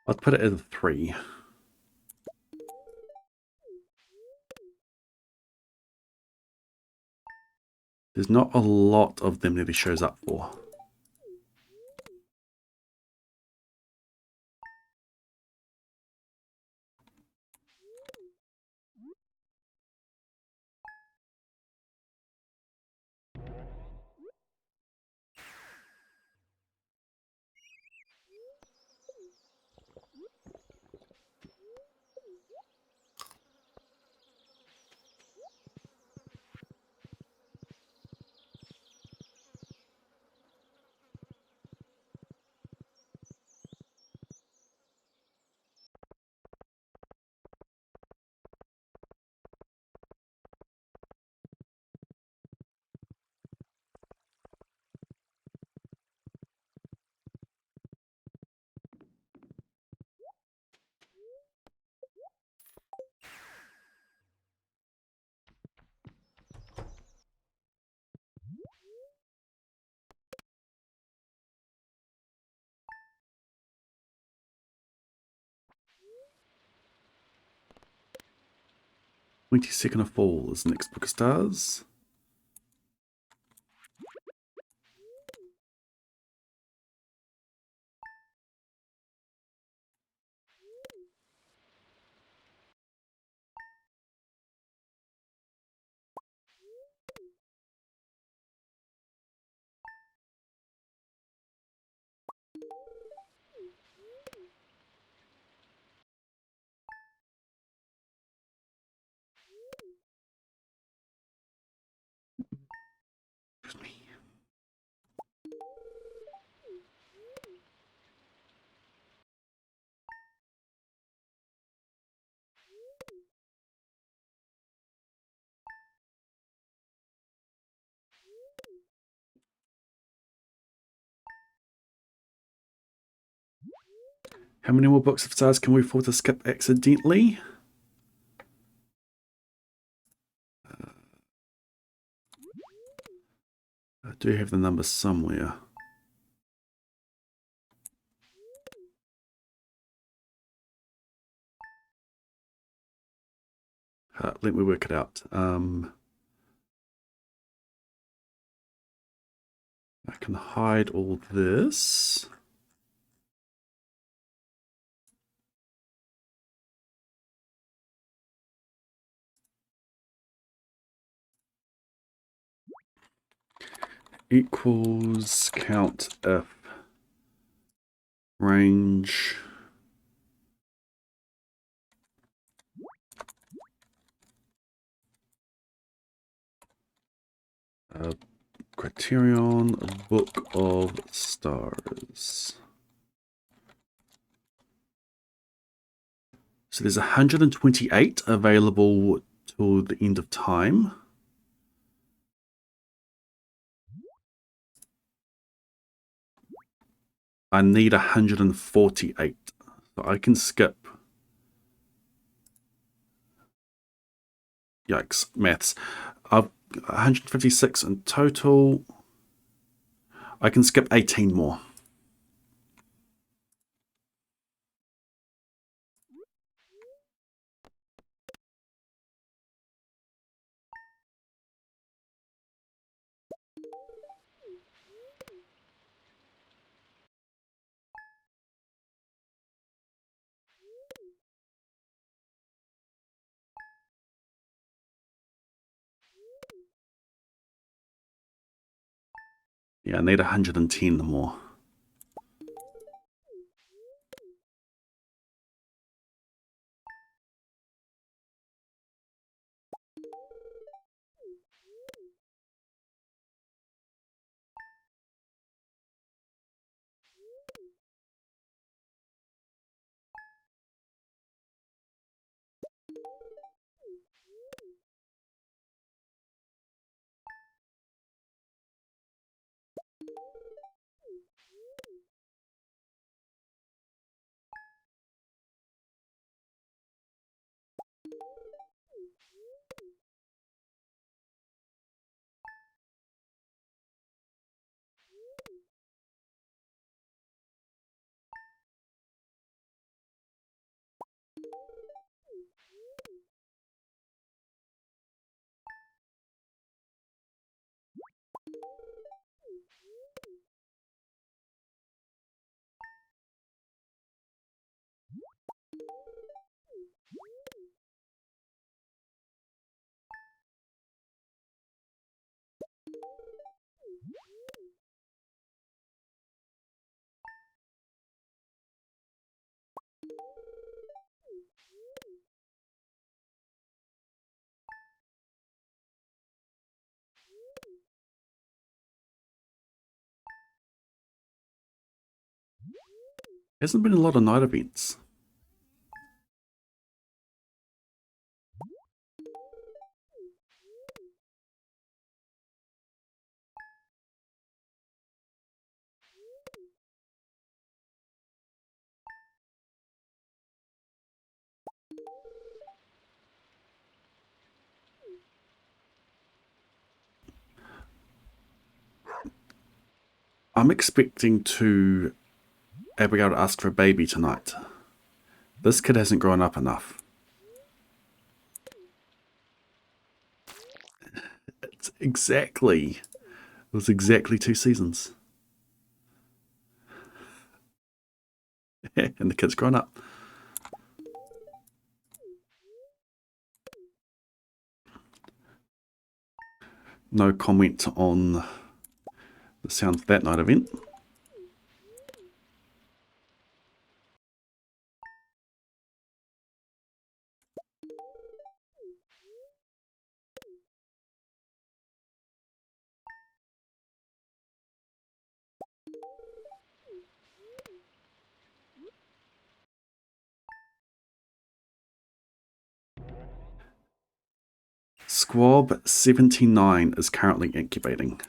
I'd put it at a 3. There's not a lot of them that he shows up for. "22nd of Fall" is the next Book of Stars. Excuse me. How many more books of stars can we afford to skip accidentally? I do have the number somewhere. Let me work it out. I can hide all this. Equals count if range criterion book of stars. So there's 128 available till the end of time. I need 148. So I can skip. Yikes, maths. I've 156 in total. I can skip 18 more. Yeah, I need 110 more. Hasn't been a lot of night events. I'm expecting Abigail to ask for a baby tonight. This kid hasn't grown up enough. It was exactly 2 seasons. And the kid's grown up. No comment on the sound of that night event. Squab 79 is currently incubating.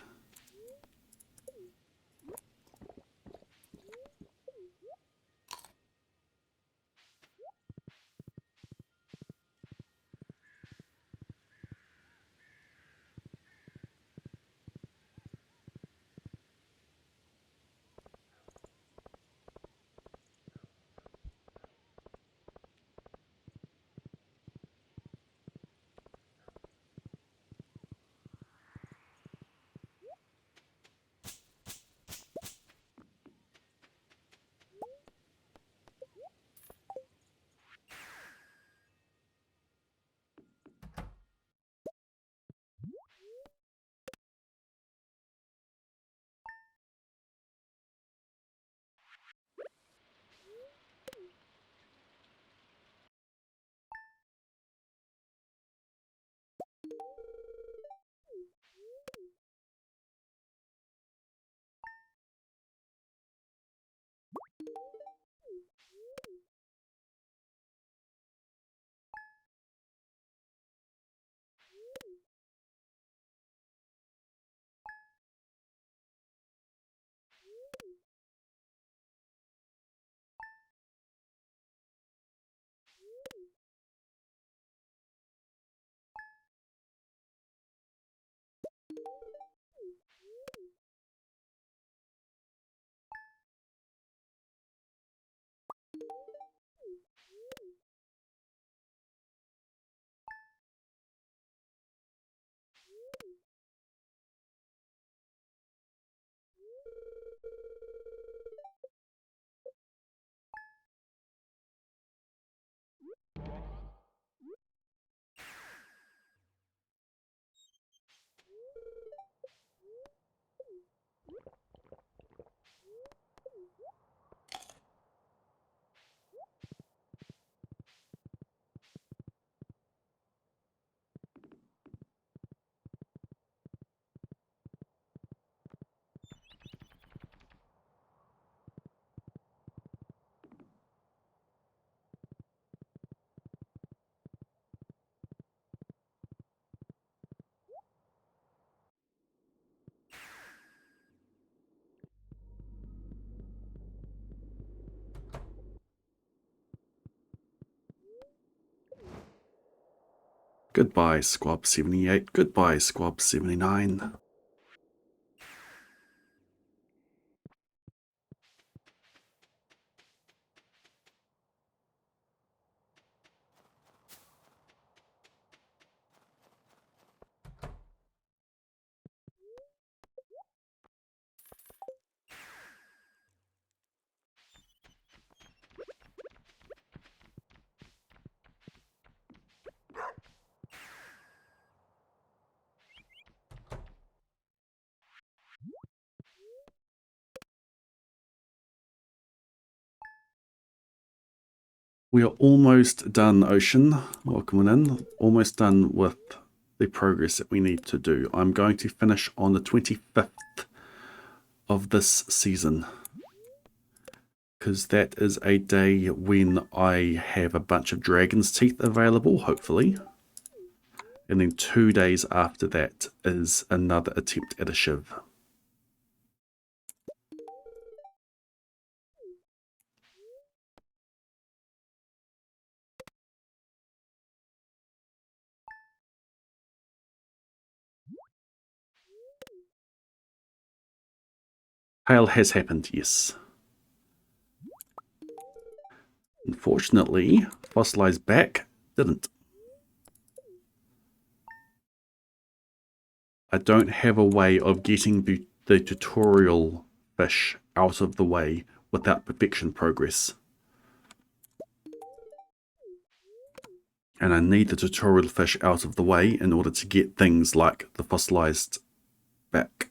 Goodbye, Squab 78. Goodbye, Squab 79. We are almost done, Ocean. Welcome in. Almost done with the progress that we need to do. I'm going to finish on the 25th of this season, because that is a day when I have a bunch of dragon's teeth available, hopefully. And then 2 days after that is another attempt at a shiv. Hail has happened, yes. Unfortunately, fossilized back didn't. I don't have a way of getting the tutorial fish out of the way without perfection progress. And I need the tutorial fish out of the way in order to get things like the fossilized back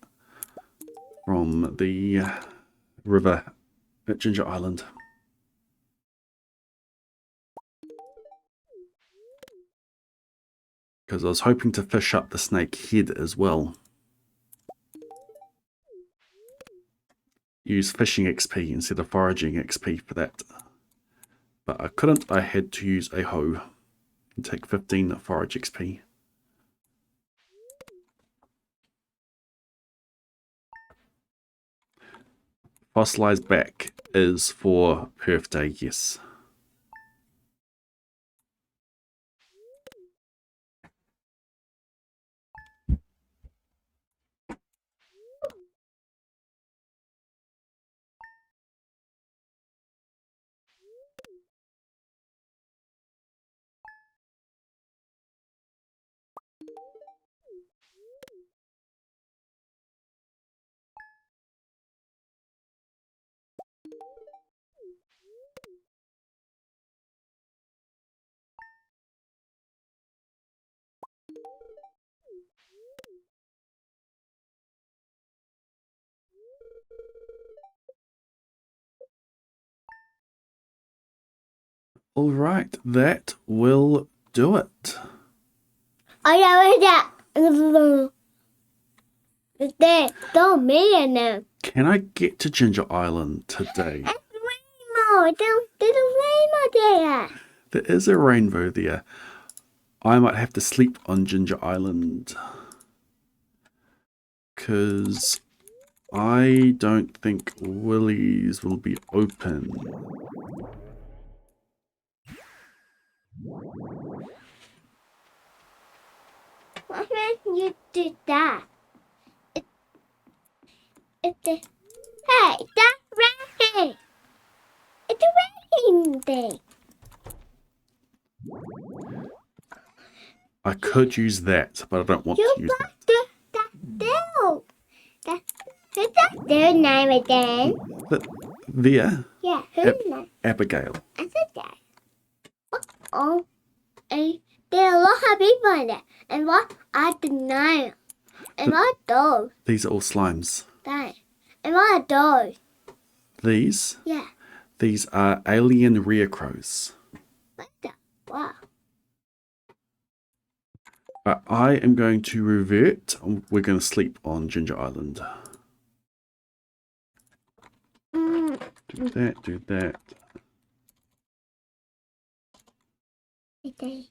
from the river at Ginger Island. Because I was hoping to fish up the snake head as well. Use fishing XP instead of foraging XP for that. But I couldn't, I had to use a hoe and take 15 forage XP. Fossilized back is for Perth Day, yes. All right, that will do it. I know that. Don't mean it. Can I get to Ginger Island today? Rainbow. There's a rainbow there. There is a rainbow there. I might have to sleep on Ginger Island. Because I don't think Willie's will be open. Why can't you do that? Hey, that's rain. It's a rain thing. I could use that, but I don't want to use that. Who's that their name again? There? Yeah, whose name? Abigail. I said that. Oh, and there are a lot of people in there. And what are the names? And what are those? These are all slimes. That. And what are those? These? Yeah. These are alien rear crows. What the? Wow. But I am going to revert. We're going to sleep on Ginger Island. Do that, do that. Okay.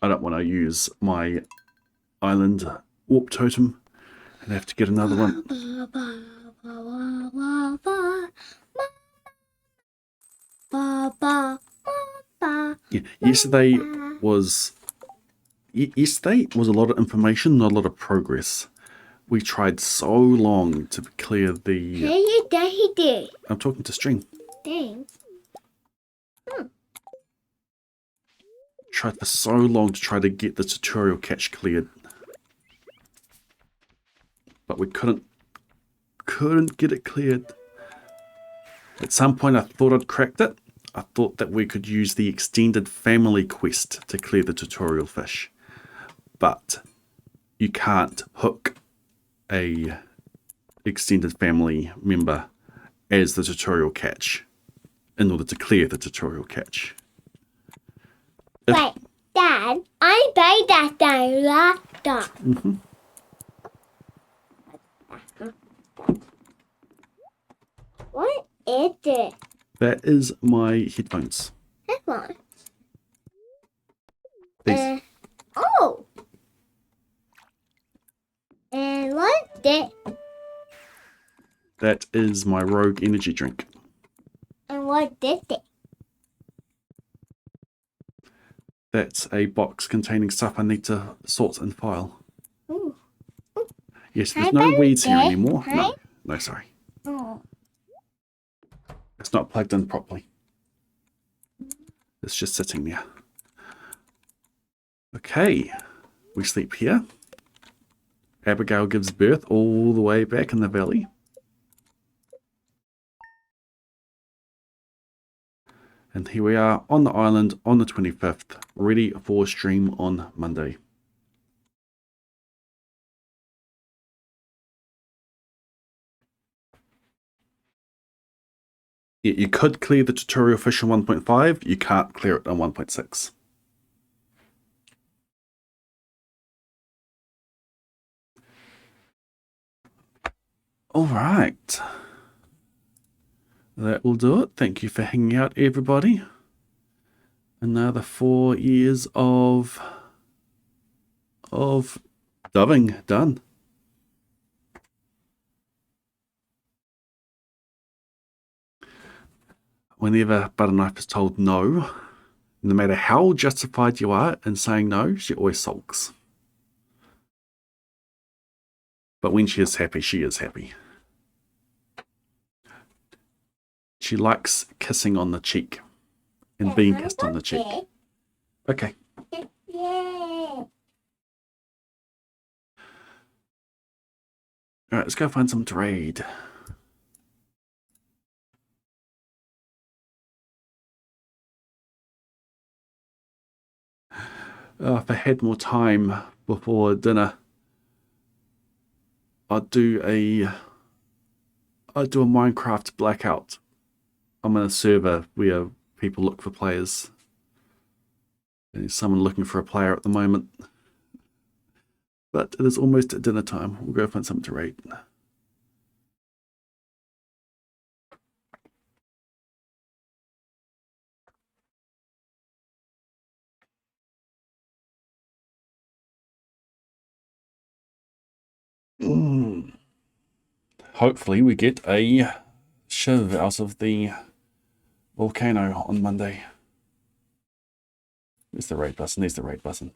I don't want to use my island warp totem and have to get another one. Yeah, yesterday was a lot of information, not a lot of progress. We tried so long to clear the... Hey, you did. I'm talking to String. Thanks. Tried for so long to try to get the tutorial catch cleared. But we couldn't get it cleared. At some point I thought I'd cracked it. I thought that we could use the extended family quest to clear the tutorial fish. But you can't hook a extended family member as the tutorial catch in order to clear the tutorial catch. Wait, Dad, I played that game last time. What is it? That is my headphones. Headphones. These. Oh. And what's it? That is my Rogue energy drink. And what is it? That's a box containing stuff I need to sort and file. Ooh. Yes, there's no weeds here anymore. Hi. No, sorry. Oh. It's not plugged in properly. It's just sitting there. Okay, we sleep here. Abigail gives birth all the way back in the valley. And here we are on the island on the 25th, ready for stream on Monday. Yeah, you could clear the tutorial fish in 1.5, you can't clear it in 1.6. All right. That will do it. Thank you for hanging out, everybody. Another 4 years of dubbing done. whenever Butterknife is told no, no matter how justified you are in saying no, she always sulks. But when she is happy, she is happy. She likes kissing on the cheek and being kissed on the cheek. Okay. Yeah. Alright, let's go find some to raid. If I had more time before dinner, I'd do a Minecraft blackout. I'm in a server where people look for players. There's someone looking for a player at the moment. But it is almost dinner time. We'll go find something to raid. Hopefully we get a shiv out of the volcano on Monday. There's the raid button. There's the raid button.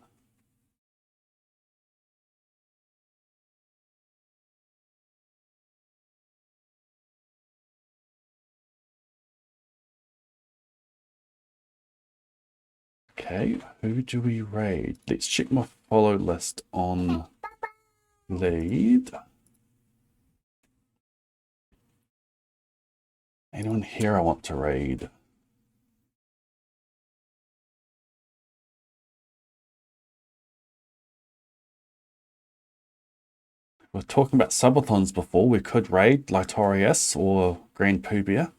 Okay, who do we raid? Let's check my follow list on lead. Anyone here I want to raid? We were talking about subathons before. We could raid Lytorius or Grand Pubia.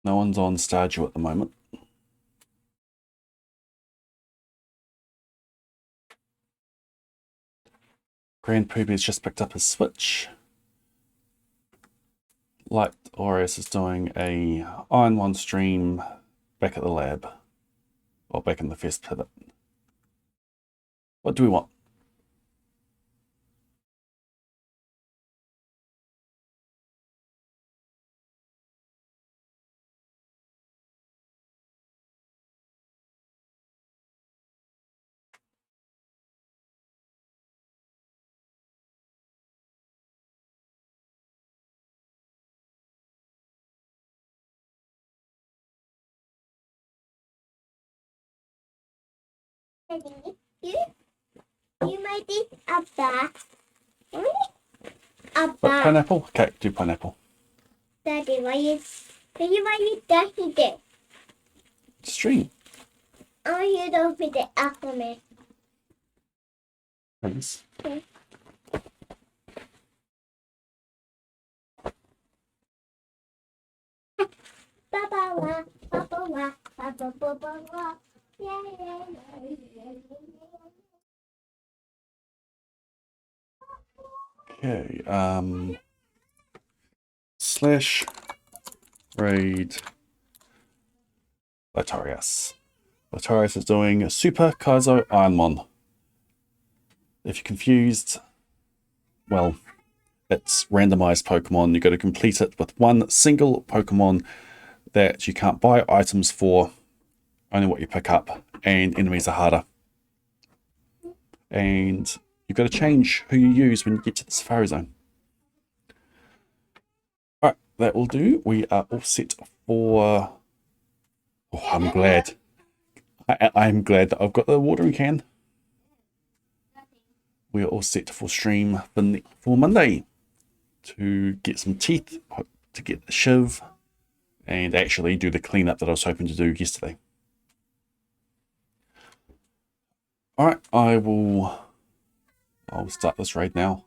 No one's on Stardew at the moment. Grand Poobia's just picked up his Switch. Light Aureus is doing a Iron 1 stream back at the lab. Or back in the first pivot. What do we want? You might eat a bat. A What, bat. pineapple? Okay, do pineapple. Daddy, why you Daddy did? Stream. Oh, you don't fit it after me. Thanks. Okay. Ba-ba-wa, ba-ba-wa, ba-ba-ba-ba-wa. Yeah, yeah, yeah, yeah, yeah. Okay, slash raid Latarius. Latarius is doing Super Kaizo Ironmon. If you're confused, well, it's randomized Pokemon. You've got to complete it with one single Pokemon that you can't buy items for, only what you pick up, and enemies are harder. And you've got to change who you use when you get to the Safari Zone. Alright, that will do. We are all set for... Oh, I'm glad. I'm glad that I've got the watering can. We are all set for stream for Monday to get some teeth, to get the shiv, and actually do the cleanup that I was hoping to do yesterday. Alright, I'll start this raid now.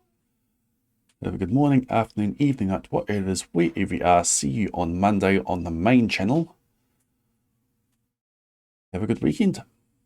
Have a good morning, afternoon, evening, night, whatever it is, wherever you are. See you on Monday on the main channel. Have a good weekend.